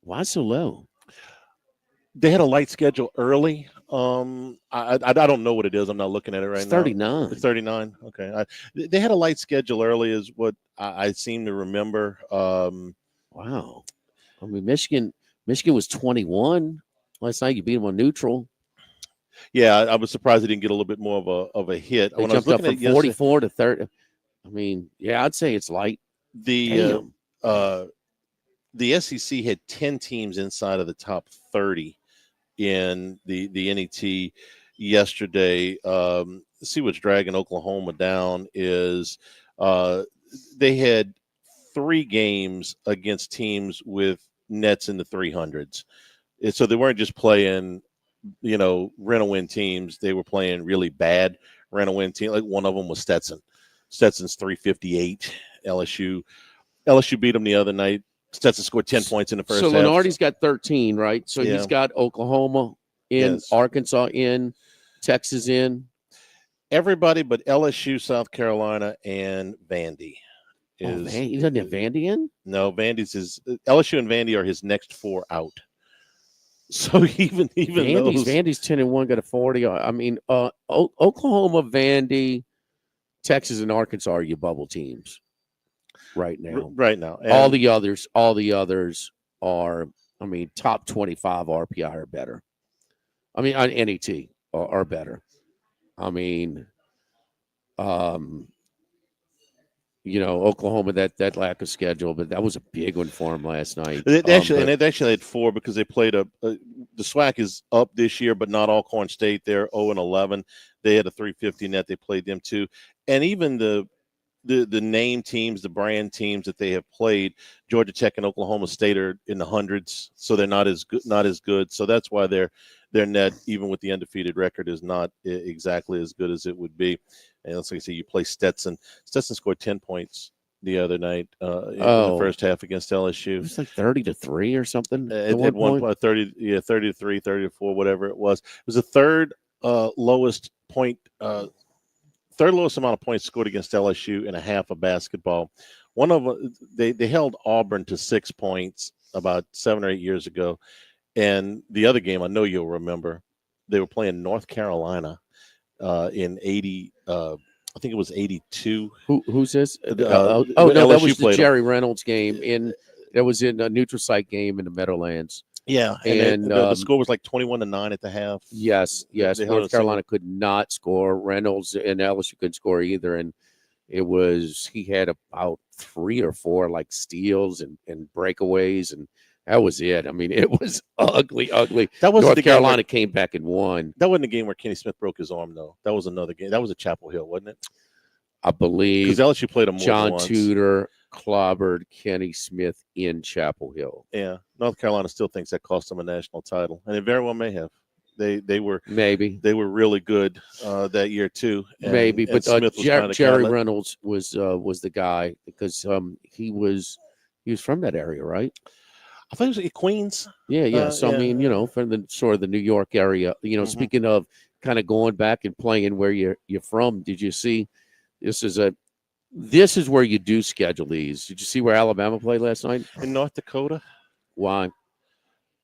Why so low? They had a light schedule early. I don't know what it is. I'm not looking at it right now. 39. It's 39. Okay. They had a light schedule early, is what I seem to remember. Wow. I mean, Michigan was 21 last night. You beat them on neutral. Yeah, I was surprised they didn't get a little bit more of a hit. They jumped up from 44 to 30. I mean, yeah, I'd say it's light. The SEC had 10 teams inside of the top 30 in the NET yesterday. See what's dragging Oklahoma down is they had 3 games against teams with nets in the 300s. So they weren't just playing, rent-a-win teams. They were playing really bad rent-a-win teams. Like one of them was Stetson. Stetson's 358. LSU beat them the other night. Stetson scored 10 points in the first half. So Lenardi's got 13, right? So he's got Oklahoma in, Yes. Arkansas in, Texas in. Everybody but LSU, South Carolina, and Vandy. He doesn't have Vandy in? No, LSU and Vandy are his next 4 out. So even Vandy's 10-1, got a 40. I mean, Oklahoma, Vandy, Texas, and Arkansas are your bubble teams right now. Right now, And all the others are, I mean, top 25 RPI or better. I mean, on NET are better. I mean, Oklahoma, that lack of schedule, but that was a big one for them last night. They actually had 4 because they played the SWAC is up this year, but not Alcorn State. They're 0-11. They had a 350 net. They played them too, and even the name teams, the brand teams that they have played, Georgia Tech and Oklahoma State are in the hundreds, so they're not as good. So that's why their net, even with the undefeated record, is not exactly as good as it would be. And let's say you play Stetson. Stetson scored 10 points the other night in the first half against LSU. It was like 30-3 or something. At one point, 30-3, 30-4, whatever it was. It was the third lowest amount of points scored against LSU in a half of basketball. One of them, they held Auburn to 6 points about 7 or 8 years ago. And the other game, I know you'll remember, they were playing North Carolina in 80. I think it was 82. Who's this? No, that was the Jerry Reynolds game in That was in a neutral site game in the Meadowlands. Yeah, and the score was like 21-9 at the half. Yes. They held North a Carolina could not score. Reynolds and LSU couldn't score either, and he had about 3 or 4 like steals and breakaways, and that was it. I mean, it was ugly. That was North Carolina came back and won. That wasn't the game where Kenny Smith broke his arm, though. That was another game. That was at Chapel Hill, wasn't it? I believe because LSU played him more than John once. Tudor clobbered Kenny Smith in Chapel Hill. Yeah, North Carolina still thinks that cost them a national title, and it very well may have. They were really good that year too. And, But Smith was Jerry Reynolds was the guy because he was from that area, right? I thought he was at Queens. Yeah. So I mean, from the sort of the New York area. Speaking of kind of going back and playing where you're from, did you see? This is where you do schedule these. Did you see where Alabama played last night? In North Dakota. Why?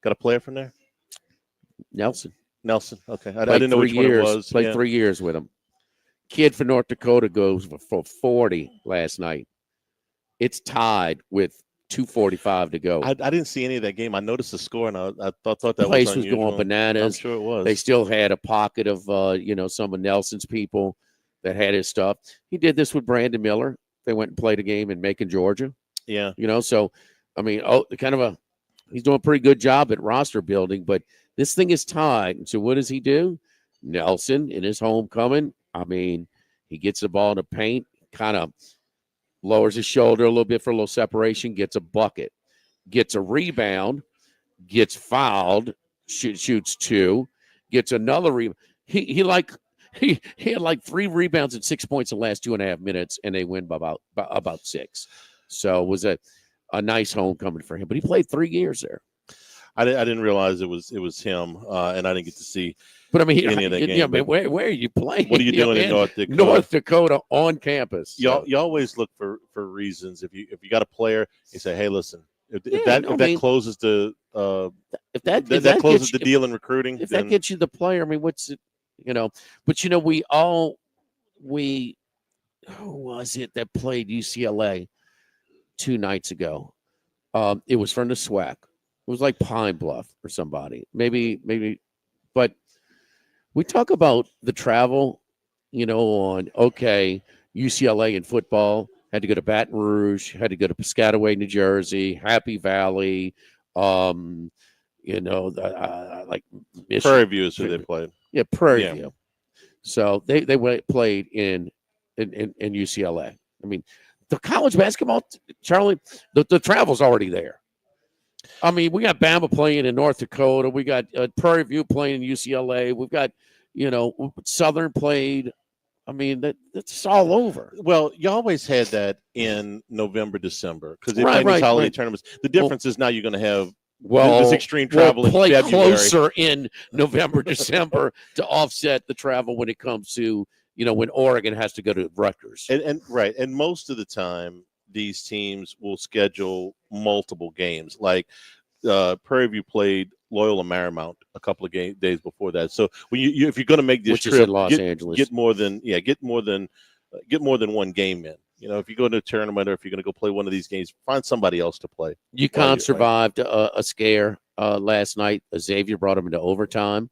Got a player from there? Nelson. Okay. I didn't know which one it was. Played 3 years with him. Kid for North Dakota goes for 40 last night. It's tied with 2:45 to go. I didn't see any of that game. I noticed the score, and I thought that the place was going bananas. I'm sure it was. They still had a pocket of some of Nelson's people that had his stuff. He did this with Brandon Miller. They went and played a game in Macon, Georgia. Yeah. So I mean, he's doing a pretty good job at roster building, but this thing is tied. And so what does he do? Nelson in his homecoming. I mean, he gets the ball in the paint, kind of lowers his shoulder a little bit for a little separation, gets a bucket, gets a rebound, gets fouled, shoots 2, gets another rebound. He had like 3 rebounds and 6 points in the last 2.5 minutes, and they win by about 6. So it was a nice homecoming for him. But he played 3 years there. I didn't realize it was him, and I didn't get to see. But I mean, any of that game. Yeah, man, where are you playing? What are you doing in North Dakota? North Dakota on campus. You always look for reasons. If you got a player, you say, hey, listen, if that closes the if that closes the deal in recruiting, if that gets you the player, I mean, what's it? But who was it that played UCLA 2 nights ago? It was from the SWAC. It was like Pine Bluff or somebody. Maybe, but we talk about the travel, UCLA in football had to go to Baton Rouge, had to go to Piscataway, New Jersey, Happy Valley, like Michigan. Prairie View is who they played. Yeah, Prairie View. So they played in UCLA. I mean, the college basketball, Charlie, the travel's already there. I mean, we got Bama playing in North Dakota. We got Prairie View playing in UCLA. We've got, Southern played. I mean, that's all over. Well, you always had that in November, December because they play these holiday tournaments. The difference is now you're going to have this extreme travel in play February. Closer in November, December to offset the travel when it comes to, when Oregon has to go to Rutgers. And most of the time, these teams will schedule multiple games. Like Prairie View played Loyola Marymount a couple of days before that. So when if you're going to make this Which trip, is in Los Angeles, get more than one game in. If you go to a tournament or if you're going to go play one of these games, find somebody else to play. UConn survived a scare last night. Xavier brought them into overtime,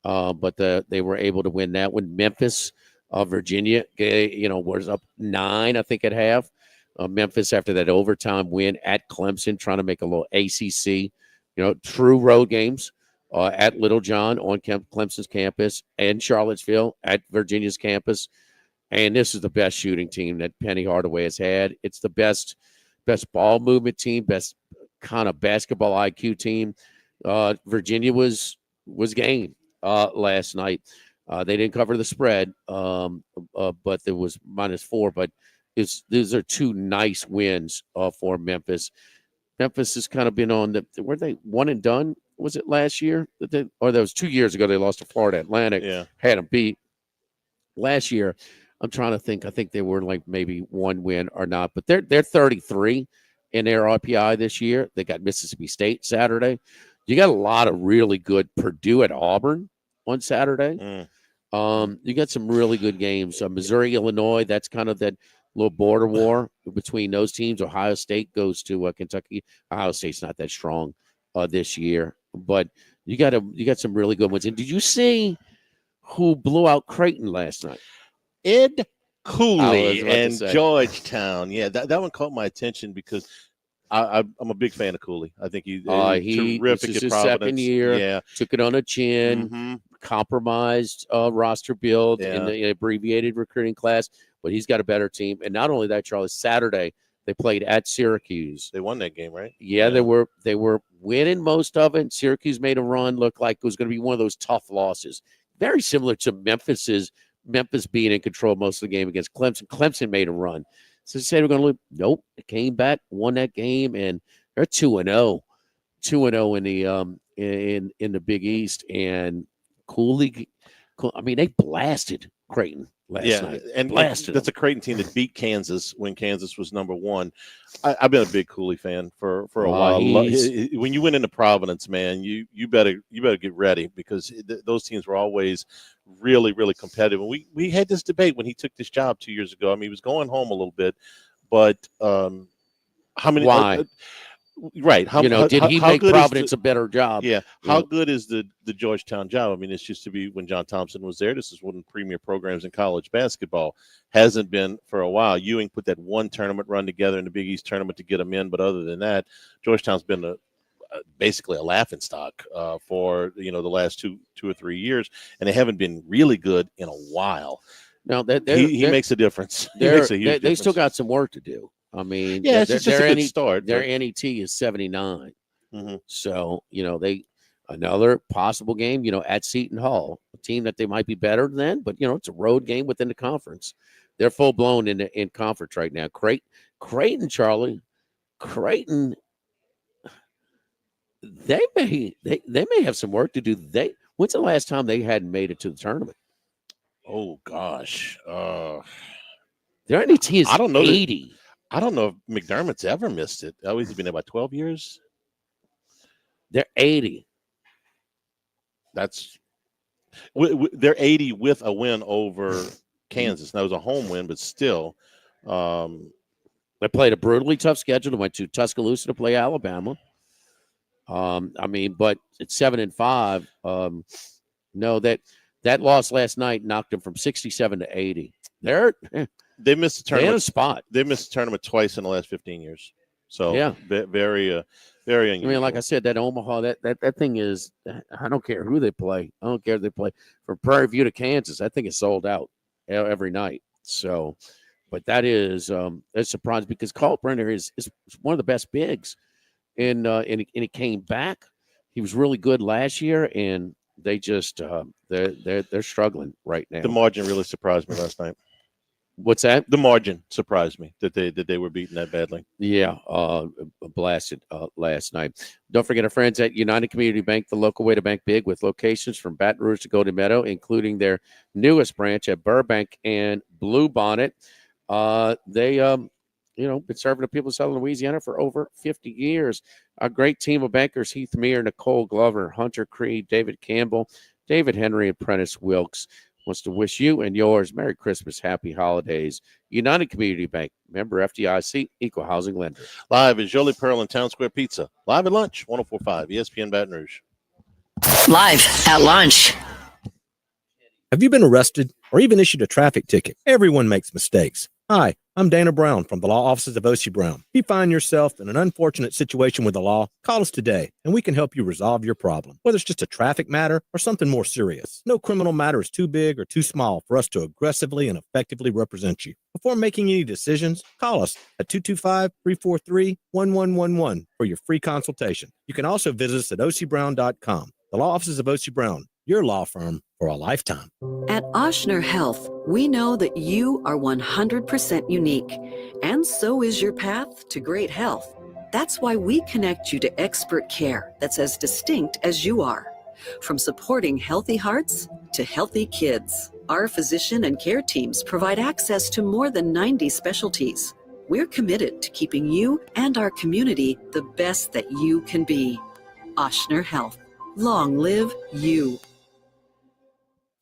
but they were able to win that one. Memphis, Virginia, was up 9, I think, at half. Memphis, after that overtime win at Clemson, trying to make a little ACC, true road games at Little John on Clemson's campus and Charlottesville at Virginia's campus. And this is the best shooting team that Penny Hardaway has had. It's the best ball movement team, best kind of basketball IQ team. Virginia was game last night. They didn't cover the spread, but there was -4. But these are 2 nice wins for Memphis. Memphis has kind of been on were they one and done? Was it last year? Or that was 2 years ago they lost to Florida Atlantic. Yeah. Had them beat. Last year, I'm trying to think. I think they were like maybe 1 win or not. But they're 33 in their RPI this year. They got Mississippi State Saturday. You got a lot of really good Purdue at Auburn on Saturday. You got some really good games. Missouri, Illinois, that's kind of that little border war. between those teams. Ohio State goes to Kentucky. Ohio State's not that strong this year, but you got some really good ones. And did you see who blew out Creighton last night? Ed Cooley about to and say. Georgetown. Yeah, that one caught my attention because I'm a big fan of Cooley. I think he's terrific This is at his Providence. second year. Yeah. Took it on a chin. Mm-hmm. Compromised roster build in Yeah. the abbreviated recruiting class, but he's got a better team. And not only that, Charlie, Saturday they played at Syracuse. They won that game, right? Yeah, they were winning most of it. Syracuse made a run, looked like it was going to be one of those tough losses. Very similar to Memphis being in control most of the game against Clemson. Clemson made a run. So they said we're going to lose. Nope. They came back, won that game, and they're 2-0. 2-0 in the in the Big East. And Cooley, I mean, they blasted Creighton last night. And blasted that's a Creighton team that beat Kansas when Kansas was number one. I've been a big Cooley fan for a while. When you went into Providence, man, you better get ready because those teams were always really, really competitive. And we had this debate when he took this job 2 years ago. I mean, he was going home a little bit, but how many? Why? Right. Did he make Providence a better job? Yeah. How good is the Georgetown job? I mean, it's just to be when John Thompson was there. This is one of the premier programs in college basketball. Hasn't been for a while. Ewing put that one tournament run together in the Big East tournament to get them in. But other than that, Georgetown's been basically a laughingstock for, the last two or 3 years. And they haven't been really good in a while. Now, he makes a difference. He makes a huge difference. They still got some work to do. I mean, yeah, it's just a good start. Their NET is 79. Mm-hmm. So, they another possible game, at Seton Hall, a team that they might be better than, but, it's a road game within the conference. They're full blown in conference right now. Creighton, Charlie, they may have some work to do. When's the last time they hadn't made it to the tournament? Oh, gosh. Their NET is 80. I don't know if McDermott's ever missed it. Oh, he's been there about 12 years. They're 80. They're 80 with a win over Kansas. That was a home win, but still. They played a brutally tough schedule. They went to Tuscaloosa to play Alabama. But it's 7-5. No, that loss last night knocked them from 67 to 80. They missed the tournament. They had a spot. They missed the tournament twice in the last 15 years. So yeah, very, very unusual. I mean, like I said, that Omaha, that thing is. I don't care who they play. I don't care if they play from Prairie View to Kansas. I think it's sold out every night. So, but that is a surprise because Kalkbrenner is one of the best bigs, and he came back. He was really good last year, and they just they're struggling right now. The margin really surprised me last night. What's that? The margin surprised me that they were beaten that badly. Yeah, blasted last night. Don't forget our friends at United Community Bank, the local way to bank big, with locations from Baton Rouge to Golden Meadow, including their newest branch at Burbank and Bluebonnet. They been serving the people of Southern Louisiana for over 50 years. A great team of bankers: Heath Meir, Nicole Glover, Hunter Creed, David Campbell, David Henry, and Prentice Wilkes. Wants to wish you and yours Merry Christmas, Happy Holidays. United Community Bank, member FDIC, equal housing lender. Live is Jolie Pearl and Town Square Pizza. Live at lunch, 104.5 ESPN Baton Rouge. Live at lunch. Have you been arrested or even issued a traffic ticket? Everyone makes mistakes. Hi, I'm Dana Brown from the law offices of O.C. Brown. If you find yourself in an unfortunate situation with the law, call us today and we can help you resolve your problem, whether it's just a traffic matter or something more serious. No criminal matter is too big or too small for us to aggressively and effectively represent you. Before making any decisions, call us at 225-343-1111 for your free consultation. You can also visit us at ocbrown.com. The law offices of O.C. Brown, your law firm for a lifetime. At Ochsner Health, we know that you are 100% unique, and so is your path to great health. That's why we connect you to expert care that's as distinct as you are. From supporting healthy hearts to healthy kids, our physician and care teams provide access to more than 90 specialties. We're committed to keeping you and our community the best that you can be. Ochsner Health. Long live you.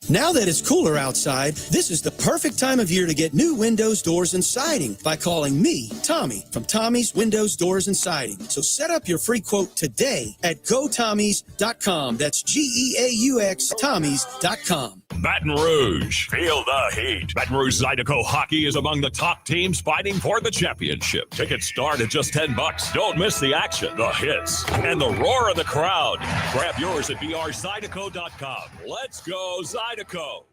Now that it's cooler outside, this is the perfect time of year to get new windows, doors, and siding by calling me, Tommy, from Tommy's Windows, Doors, and Siding. So set up your free quote today at gotommys.com. That's GEAUX, Tommys.com. Baton Rouge, feel the heat. Baton Rouge Zydeco Hockey is among the top teams fighting for the championship. Tickets start at just $10. Don't miss the action, the hits, and the roar of the crowd. Grab yours at brzydeco.com. Let's go Zydeco.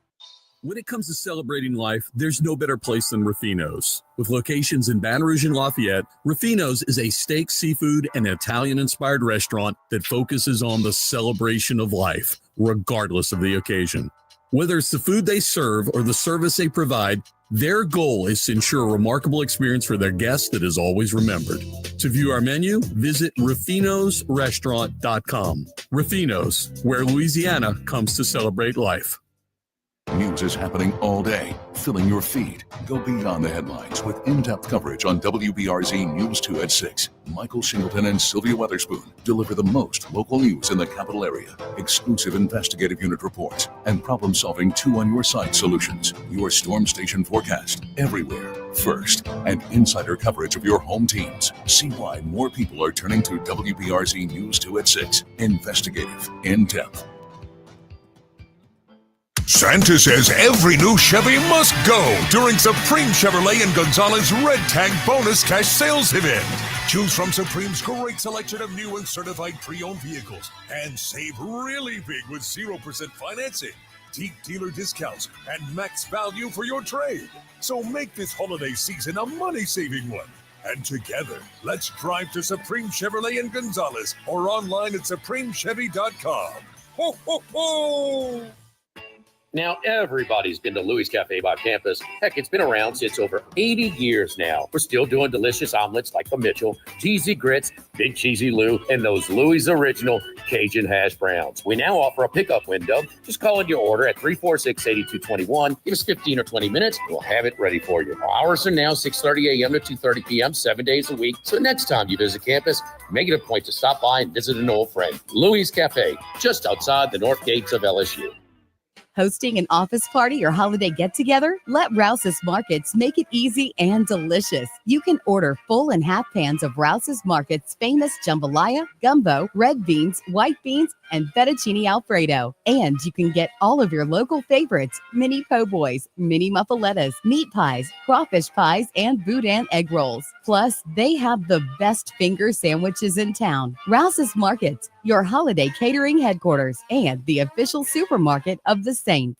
When it comes to celebrating life, there's no better place than Ruffino's. With locations in Baton Rouge and Lafayette, Ruffino's is a steak, seafood, and Italian-inspired restaurant that focuses on the celebration of life, regardless of the occasion. Whether it's the food they serve or the service they provide, their goal is to ensure a remarkable experience for their guests that is always remembered. To view our menu, visit ruffinosrestaurant.com. Ruffino's, where Louisiana comes to celebrate life. News is happening all day, filling your feed. Go beyond the headlines with in-depth coverage on WBRZ News 2 at 6. Michael Shingleton and Sylvia Weatherspoon deliver the most local news in the capital area, exclusive investigative unit reports, and problem-solving two-on-your-side solutions. Your storm station forecast everywhere, first, and insider coverage of your home teams. See why more people are turning to WBRZ News 2 at 6. Investigative, in-depth. Santa says every new Chevy must go during Supreme Chevrolet and Gonzalez Red Tag Bonus Cash Sales Event. Choose from Supreme's great selection of new and certified pre-owned vehicles and save really big with 0% financing, deep dealer discounts, and max value for your trade. So make this holiday season a money-saving one. And together, let's drive to Supreme Chevrolet and Gonzalez or online at supremechevy.com. Ho, ho, ho! Now, everybody's been to Louie's Cafe by campus. Heck, it's been around since over 80 years now. We're still doing delicious omelets like the Mitchell, cheesy grits, Big Cheesy Lou, and those Louie's Original Cajun hash browns. We now offer a pickup window. Just call in your order at 346-8221. Give us 15 or 20 minutes. We'll have it ready for you. Our hours are now 6:30 a.m. to 2:30 p.m., 7 days a week. So next time you visit campus, make it a point to stop by and visit an old friend. Louie's Cafe, just outside the north gates of LSU. Hosting an office party or holiday get-together? Let Rouse's Markets make it easy and delicious. You can order full and half pans of Rouse's Markets' famous jambalaya, gumbo, red beans, white beans, and fettuccine alfredo. And you can get all of your local favorites, mini po' boys, mini muffalettas, meat pies, crawfish pies, and boudin egg rolls. Plus, they have the best finger sandwiches in town. Rouse's Markets, your holiday catering headquarters and the official supermarket of the Saints.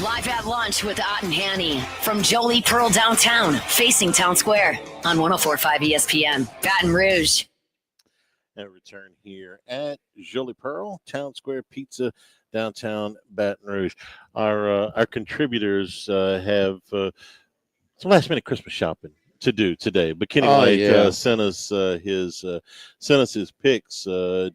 Live at lunch with Ott and Hanny from Jolie Pearl downtown, facing Town Square on 104.5 ESPN, Baton Rouge. And return here at Jolie Pearl, Town Square Pizza, downtown Baton Rouge. Our contributors have some last minute Christmas shopping to do today, but Kenny White sent us his picks.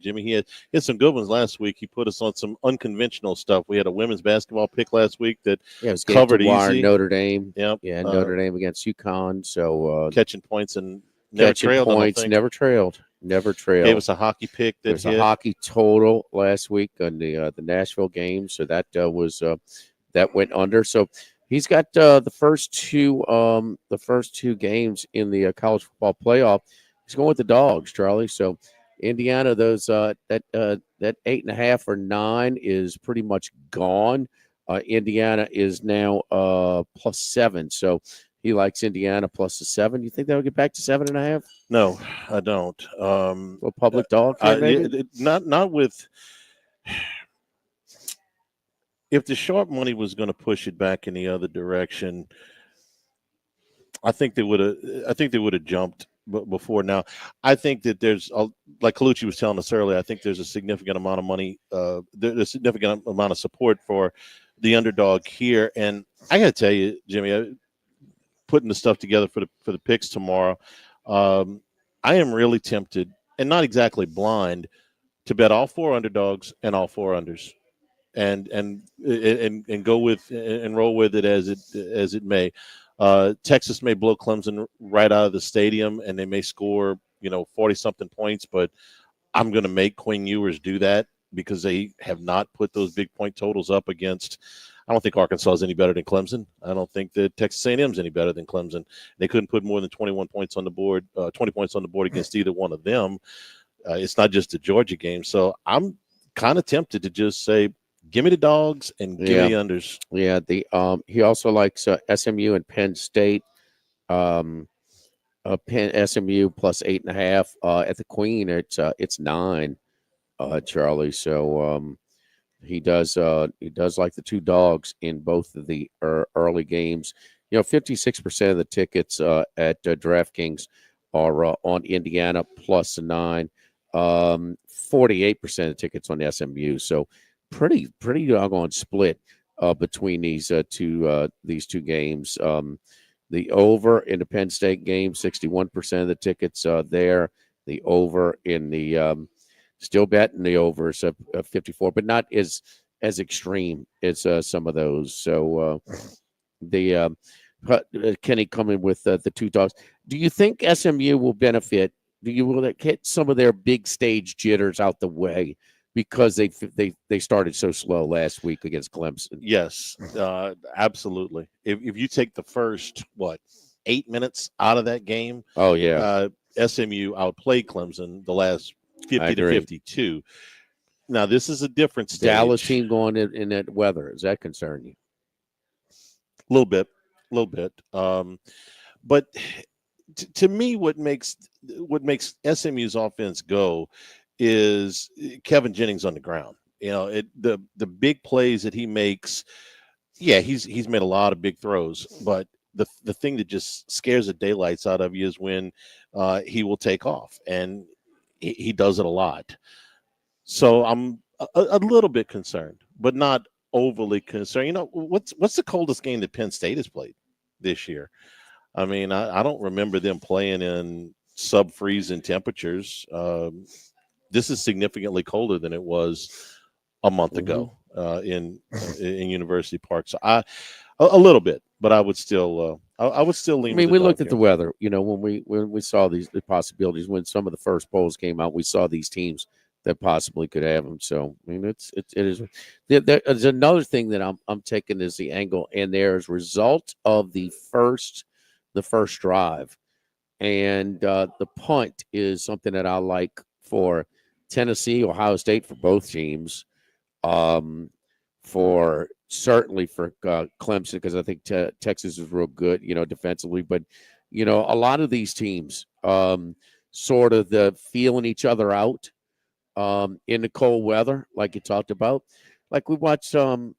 Jimmy, he had some good ones last week. He put us on some unconventional stuff. We had a women's basketball pick last week that it was covered easy. easy. Notre Dame, Yep. Notre Dame against UConn. So catching points and never trailed. Points, never trailed. Gave us a hockey pick. There was a hockey total last week on the Nashville game, so that that went under. So he's got the first two games in the college football playoff. He's going with the Dogs, Charlie. So Indiana, those that 8.5 or 9 is pretty much gone. Indiana is now +7. So he likes Indiana plus a 7. You think they'll get back to 7.5? No, I don't. Well, public dog, maybe? Not with. If the sharp money was going to push it back in the other direction, I think they would have jumped before now. I think that there's like Colucci was telling us earlier. I think there's a significant amount of money. There's a significant amount of support for the underdog here, and I got to tell you, Jimmy, putting the stuff together for the picks tomorrow, I am really tempted, and not exactly blind, to bet all 4 underdogs and all 4 unders, and go with and roll with it as it may. Texas may blow Clemson right out of the stadium, and they may score 40-something points, but I'm going to make Quinn Ewers do that because they have not put those big point totals up against. I don't think Arkansas is any better than Clemson. I don't think that Texas A&M is any better than Clemson. They couldn't put more than 21 points on the board, 20 points on the board against either one of them. It's not just the Georgia game. So I'm kind of tempted to just say, give me the dogs and give me the unders. Yeah, he also likes SMU and Penn State. SMU plus 8.5 at the Queen. It's 9, Charlie. So he does like the 2 dogs in both of the early games. 56% of the tickets at DraftKings are on Indiana plus 9. 48% of the tickets on SMU. So pretty doggone split between these two games. The over in the Penn State game, 61% of the tickets there. The over in the still betting the overs of 54, but not as extreme as some of those. So Kenny coming with the 2 dogs. Do you think SMU will benefit? Do you will get some of their big stage jitters out the way because they started so slow last week against Clemson? Yes, absolutely. If you take the first 8 minutes out of that game, SMU outplayed Clemson the last 50 to 52. Now this is a different stage. Dallas team going in that weather, does that concern you? A little bit. But to me, what makes SMU's offense go is Kevin Jennings on the ground. The big plays that he makes. Yeah, he's made a lot of big throws, but the thing that just scares the daylights out of you is when he will take off, and he does it a lot. So I'm a little bit concerned, but not overly concerned. What's the coldest game that Penn State has played this year? I mean, I don't remember them playing in sub-freezing temperatures. This is significantly colder than it was a month ago in University Park. So a little bit, but I would still lean. I mean, we looked at the weather. When we saw the possibilities when some of the first polls came out, we saw these teams that possibly could have them. So I mean, it is. There's another thing that I'm taking as the angle, and there's result of the first drive, and the punt is something that I like for Tennessee, Ohio State, for both teams. For Clemson, because I think Texas is real good, defensively. But a lot of these teams sort of feeling each other out in the cold weather, like you talked about. Like we watched some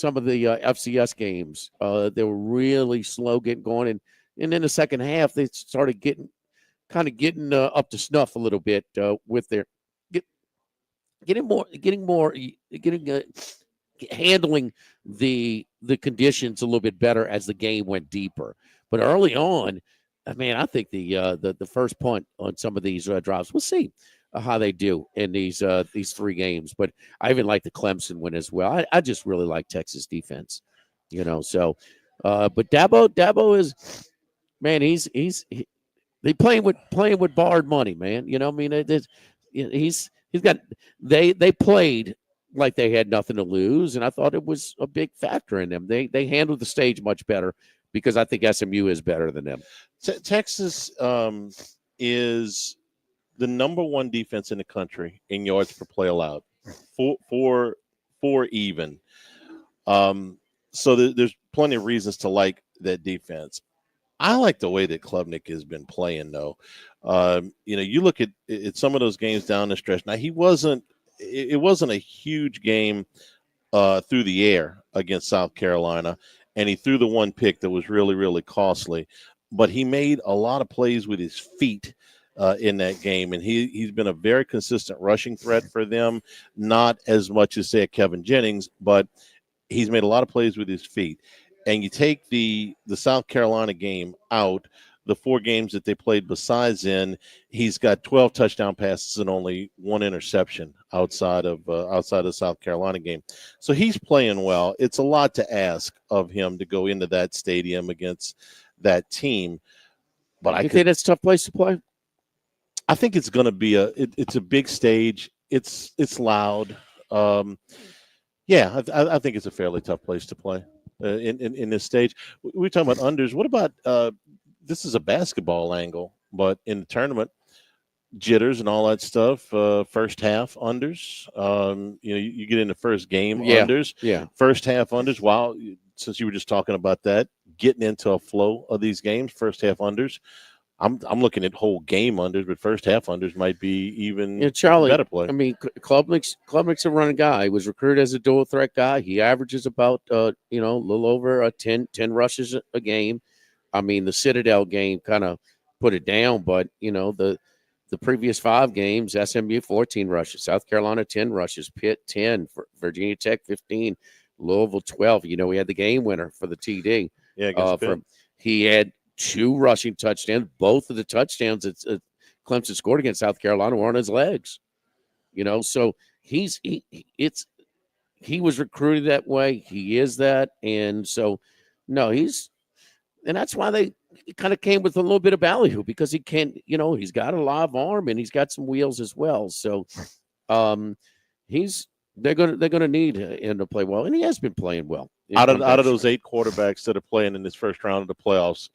of the FCS games. They were really slow getting going, and in the second half they started getting up to snuff a little bit with their handling the conditions a little bit better as the game went deeper. But early on, I think the first punt on some of these drives, we'll see how they do in these 3 games. But I even like the Clemson win as well. I just really like Texas defense, So, but Dabo is, man, he's playing with borrowed money, man. He's got they played like they had nothing to lose, and I thought it was a big factor in them. They handled the stage much better because I think SMU is better than them. Texas is the number 1 defense in the country in yards per play allowed, four even. So there's plenty of reasons to like that defense. I like the way that Klubnik has been playing, though. You look at some of those games down the stretch. Now, it wasn't a huge game through the air against South Carolina, and he threw the 1 pick that was really, really costly. But he made a lot of plays with his feet in that game, and he's been a very consistent rushing threat for them. Not as much as, say, Kevin Jennings, but he's made a lot of plays with his feet. And you take the South Carolina game out, the 4 games that they played besides then, he's got 12 touchdown passes and only 1 interception outside of the South Carolina game. So he's playing well. It's a lot to ask of him to go into that stadium against that team. But you think that's a tough place to play? I think it's going to be it's a big stage. It's loud. Yeah, I think it's a fairly tough place to play in this stage. We're talking about unders. What about this is a basketball angle, but in the tournament, jitters and all that stuff. First half unders. You get in the first game unders. Yeah. First half unders. Wow. Since you were just talking about that, getting into a flow of these games, first half unders. I'm looking at whole game unders, but first half unders might be even Charlie, better play. I mean, Klubnik's a running guy. He was recruited as a dual threat guy. He averages about a little over 10 rushes a game. I mean, the Citadel game kind of put it down, but the previous 5 games, SMU 14 rushes, South Carolina 10 rushes, Pitt 10, Virginia Tech 15, Louisville 12. He had the game winner for the TD. Yeah, against Pitt. He had 2 rushing touchdowns. Both of the touchdowns that Clemson scored against South Carolina were on his legs. So he was recruited that way. He is that, and so no, and that's why they kind of came with a little bit of ballyhoo, because he can't. He's got a live arm and he's got some wheels as well. So they're gonna need him to play well, and he has been playing well. Out of those 8 quarterbacks that are playing in this first round of the playoffs,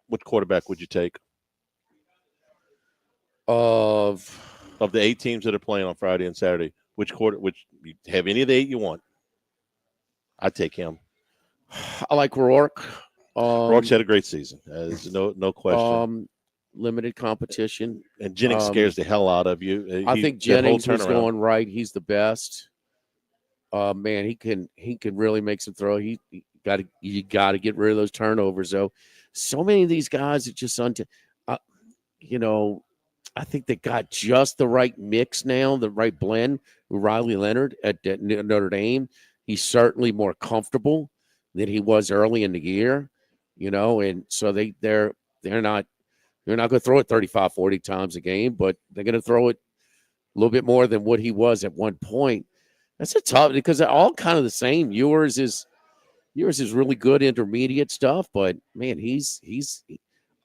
what quarterback would you take? Of the 8 teams that are playing on Friday and Saturday, which you have any of the 8 you want? I'd take him. I like Rourke. Rourke's had a great season. There's no question. Limited competition. And Jennings scares the hell out of you. I think Jennings was going right. He's the best. Man, he can really make some throw. You got to get rid of those turnovers, though. So many of these guys are just I think they got just the right mix now, the right blend. Riley Leonard at Notre Dame, he's certainly more comfortable than he was early in the year, and so they're not going to throw it 35, 40 times a game, but they're going to throw it a little bit more than what he was at one point. That's a tough, because they're all kind of the same. Yours is really good intermediate stuff, but man, he's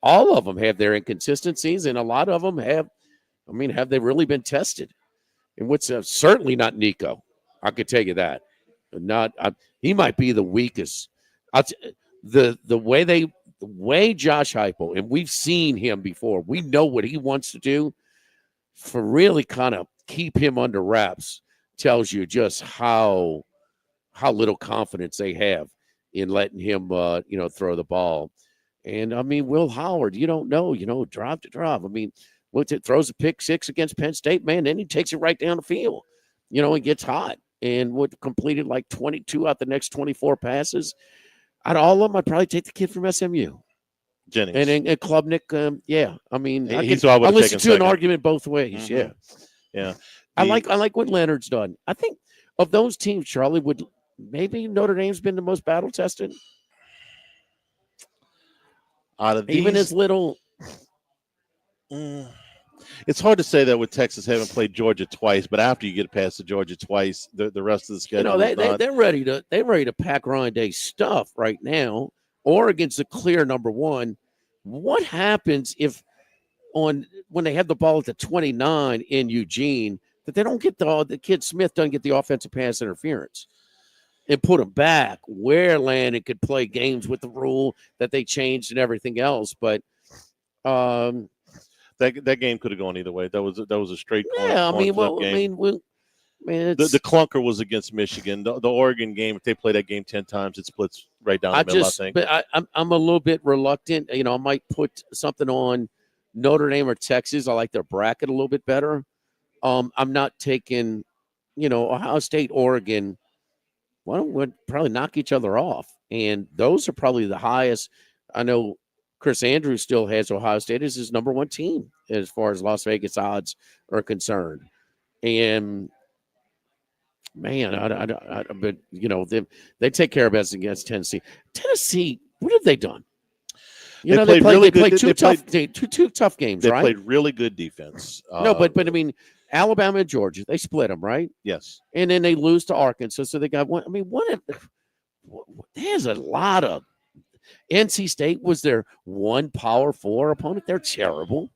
all of them have their inconsistencies, and a lot of them have they really been tested? And what's certainly not Nico. I could tell you that. He might be the weakest. The way Josh Heupel, and we've seen him before. We know what he wants to do. For really kind of keep him under wraps tells you just how little confidence they have in letting him throw the ball. And Will Howard, you don't know, drive to drive. Throws a pick 6 against Penn State, man, then he takes it right down the field, and gets hot. And completed like 22 out the next 24 passes. Out of all of them, I'd probably take the kid from SMU. Jennings. And Klubnik, yeah. I listen to an argument both ways, yeah. Yeah. I like what Leonard's done. I think of those teams, Charlie, would maybe Notre Dame's been the most battle tested. Out of even as little. It's hard to say that with Texas having played Georgia twice, but after you get past the Georgia twice, the rest of the schedule. They're ready to pack Ryan Day's stuff right now. Oregon's the clear number 1. What happens if when they have the ball at the 29 in Eugene that they don't get the kid Smith doesn't get the offensive pass interference and put him back where Landon could play games with the rule that they changed and everything else, but that game could have gone either way. That was a straight game. The clunker was against Michigan. The Oregon game, if they play that game 10 times, it splits right down the middle, I think. But I'm a little bit reluctant. I might put something on Notre Dame or Texas. I like their bracket a little bit better. I'm not taking, Ohio State, Oregon. Would probably knock each other off. And those are probably the highest. I know Chris Andrews still has Ohio State as his number 1 team as far as Las Vegas odds are concerned. And man, but they take care of business against Tennessee. Tennessee, what have they done? They played two tough games, they right? They played really good defense. No, but Alabama and Georgia, they split them, right? Yes. And then they lose to Arkansas, so they got one. There's a lot of NC State was their one Power 4 opponent. They're terrible.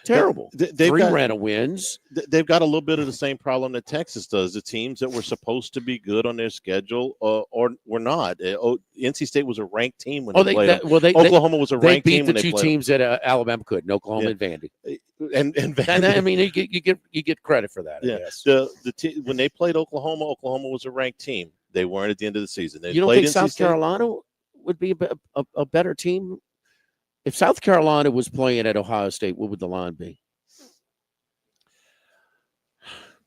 Terrible. They've Three got random wins. They've got a little bit of the same problem that Texas does. The teams that were supposed to be good on their schedule or were not. NC State was a ranked team when they played. Oklahoma was a ranked team when they played. They beat the two teams that Alabama couldn't, Oklahoma and Vandy. And Vandy. I mean, you get credit for that. Yeah. When they played Oklahoma was a ranked team. They weren't at the end of the season. You don't think South Carolina would be a better team? If South Carolina was playing at Ohio State, what would the line be?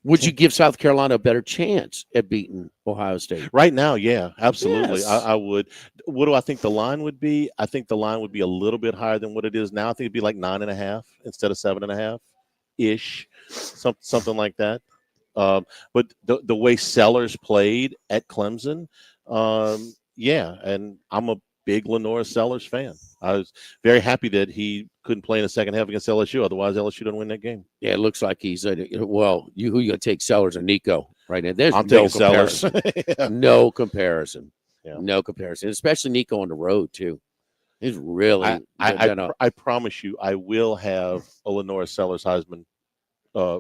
Would you give South Carolina a better chance at beating Ohio State? Right now, yeah, absolutely. Yes. I would. What do I think the line would be? I think the line would be a little bit higher than what it is now. I think it'd be like 9.5 instead of 7.5-ish, something like that. But the way Sellers played at Clemson, yeah, and I'm a big Lenore Sellers fan. I was very happy that he couldn't play in the second half against LSU. Otherwise, LSU didn't win that game. Yeah, it looks like he's who you going to take, Sellers or Nico right now? There's I'm no taking Sellers. comparison. No comparison. Yeah. No comparison. Especially Nico on the road too. He's really. I promise you, I will have a Lenore Sellers Heisman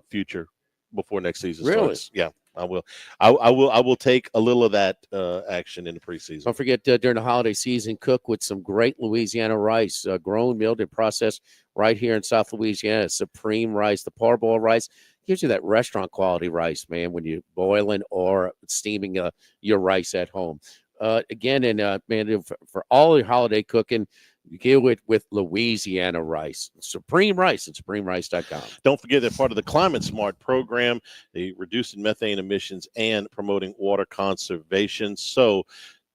future before next season starts. Yeah. I will. I will take a little of that action in the preseason. Don't forget during the holiday season, cook with some great Louisiana rice, grown, milled, and processed right here in South Louisiana. Supreme rice, the parboiled rice gives you that restaurant quality rice, man. When you're boiling or steaming your rice at home. Again, and man, for all your holiday cooking, you get it with Louisiana rice. Supreme Rice at supremerice.com. Don't forget that part of the Climate Smart program, the reducing methane emissions and promoting water conservation. So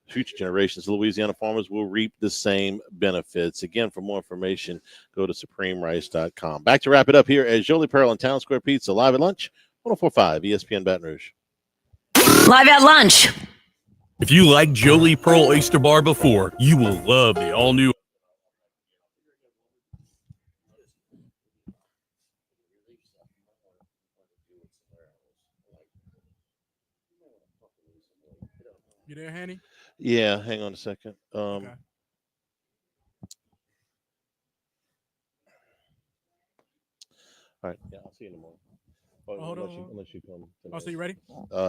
future generations of Louisiana farmers will reap the same benefits. Again, for more information, go to supremerice.com. Back to wrap it up here as Jolie Pearl and Town Square Pizza live at lunch, 104.5 ESPN Baton Rouge. Live at lunch. If you like Jolie Pearl Oyster Bar before, you will love the all-new. You there, Hanny? Yeah, hang on a second. Okay. All right, yeah, I'll see you in the morning. Unless you come. Oh, so you ready?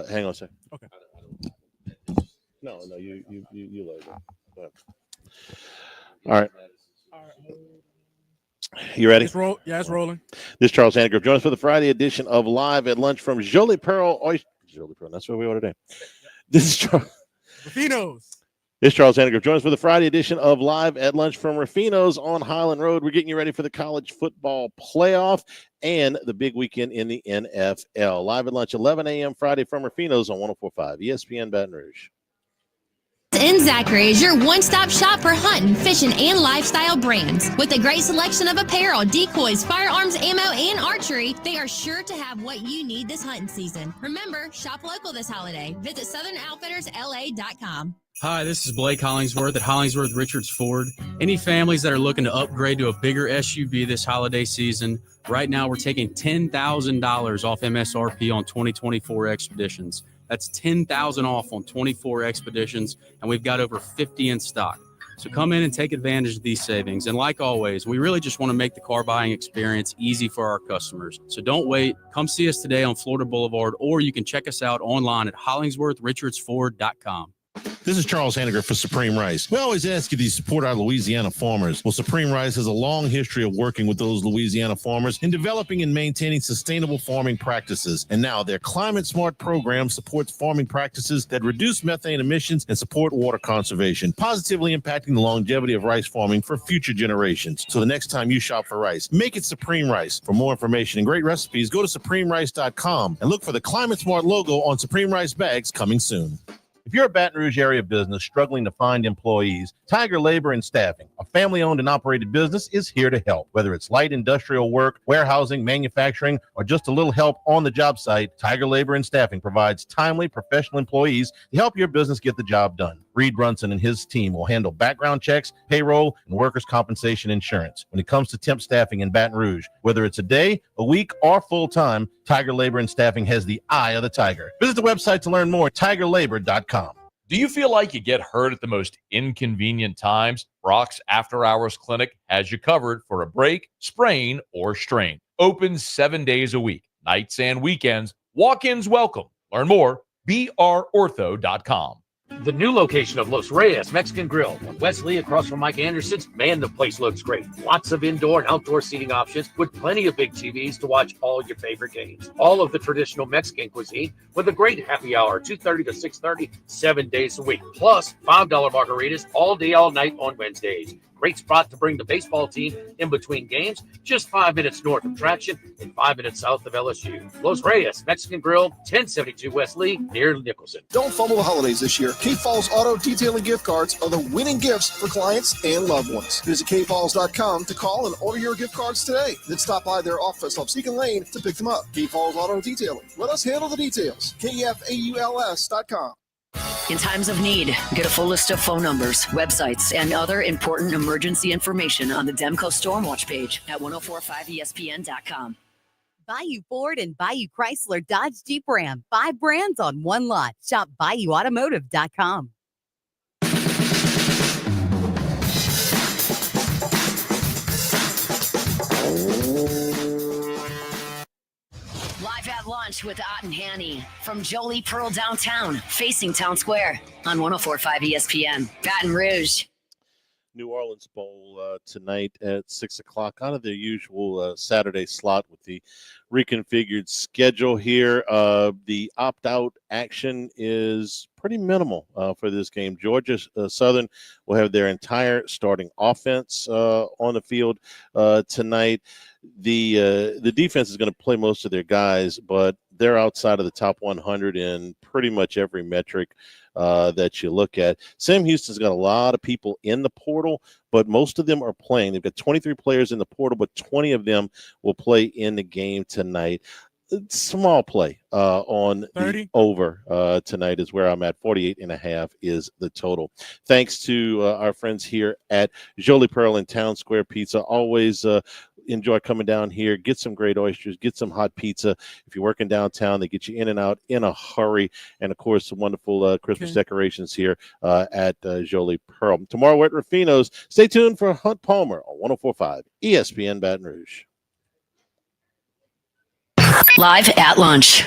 Hang on a second. Okay. No, you later. All right. You ready? It's rolling. This is Charles Hannigrove. Join us for the Friday edition of Live at Lunch from Jolie Pearl. Jolie Pearl, that's where we are today. This is Charles. Rafino's. This is Charles Hannigrove. Join us for the Friday edition of Live at Lunch from Rafino's on Highland Road. We're getting you ready for the college football playoff and the big weekend in the NFL. Live at Lunch, 11 a.m. Friday from Rafino's on 104.5 ESPN Baton Rouge. In Zachary is your one-stop shop for hunting, fishing, and lifestyle brands. With a great selection of apparel, decoys, firearms, ammo, and archery, they are sure to have what you need this hunting season. Remember, shop local this holiday. Visit SouthernOutfittersLA.com. Hi, this is Blake Hollingsworth at Hollingsworth Richards Ford. Any families that are looking to upgrade to a bigger SUV this holiday season, right now we're taking $10,000 off MSRP on 2024 Expeditions. That's $10,000 off on 24 Expeditions, and we've got over 50 in stock. So come in and take advantage of these savings. And like always, we really just want to make the car buying experience easy for our customers. So don't wait. Come see us today on Florida Boulevard, or you can check us out online at HollingsworthRichardsFord.com. This is Charles Hanniger for Supreme Rice. We always ask you to support our Louisiana farmers. Well, Supreme Rice has a long history of working with those Louisiana farmers in developing and maintaining sustainable farming practices. And now their Climate Smart program supports farming practices that reduce methane emissions and support water conservation, positively impacting the longevity of rice farming for future generations. So the next time you shop for rice, make it Supreme Rice. For more information and great recipes, go to supremerice.com and look for the Climate Smart logo on Supreme Rice bags coming soon. If you're a Baton Rouge area business struggling to find employees, Tiger Labor and Staffing, a family-owned and operated business, is here to help. Whether it's light industrial work, warehousing, manufacturing, or just a little help on the job site, Tiger Labor and Staffing provides timely, professional employees to help your business get the job done. Reed Brunson and his team will handle background checks, payroll, and workers' compensation insurance. When it comes to temp staffing in Baton Rouge, whether it's a day, a week, or full-time, Tiger Labor and Staffing has the eye of the tiger. Visit the website to learn more, tigerlabor.com. Do you feel like you get hurt at the most inconvenient times? Brock's After Hours Clinic has you covered for a break, sprain, or strain. Open 7 days a week, nights and weekends. Walk-ins welcome. Learn more, brortho.com. The new location of Los Reyes Mexican Grill on Wesley across from Mike Anderson's. Man, the place looks great. Lots of indoor and outdoor seating options with plenty of big TVs to watch all your favorite games. All of the traditional Mexican cuisine with a great happy hour, 2:30 to 6:30, 7 days a week. Plus, $5 margaritas all day, all night on Wednesdays. Great spot to bring the baseball team in between games, just 5 minutes north of Traction and 5 minutes south of LSU. Los Reyes Mexican Grill, 1072 West Lee, near Nicholson. Don't fumble the holidays this year. Cape Falls Auto Detailing gift cards are the winning gifts for clients and loved ones. Visit capefalls.com to call and order your gift cards today. Then stop by their office off Seacon Lane to pick them up. Cape Falls Auto Detailing. Let us handle the details. KFAULS.com. In times of need, get a full list of phone numbers, websites, and other important emergency information on the Demco Stormwatch page at 1045ESPN.com. Bayou Ford and Bayou Chrysler Dodge Jeep Ram. 5 brands on one lot. Shop BayouAutomotive.com. Live at lunch with Ott and Hanny from Jolie Pearl downtown, facing Town Square on 1045 ESPN, Baton Rouge. New Orleans Bowl tonight at 6 o'clock, out of their usual Saturday slot with the reconfigured schedule here. The opt-out action is pretty minimal for this game. Georgia Southern will have their entire starting offense on the field tonight. The defense is going to play most of their guys, but they're outside of the top 100 in pretty much every metric that you look at. Sam Houston's got a lot of people in the portal, but most of them are playing. They've got 23 players in the portal, but 20 of them will play in the game tonight. Small play on 30. The over tonight is where I'm at. 48.5 is the total. Thanks to our friends here at Jolie Pearl and Town Square Pizza. Always enjoy coming down here, get some great oysters, get some hot pizza. If you're working downtown, they get you in and out in a hurry. And, of course, some wonderful Christmas decorations here at Jolie Pearl. Tomorrow we're at Rufino's. Stay tuned for Hunt Palmer on 104.5 ESPN Baton Rouge. Live at lunch.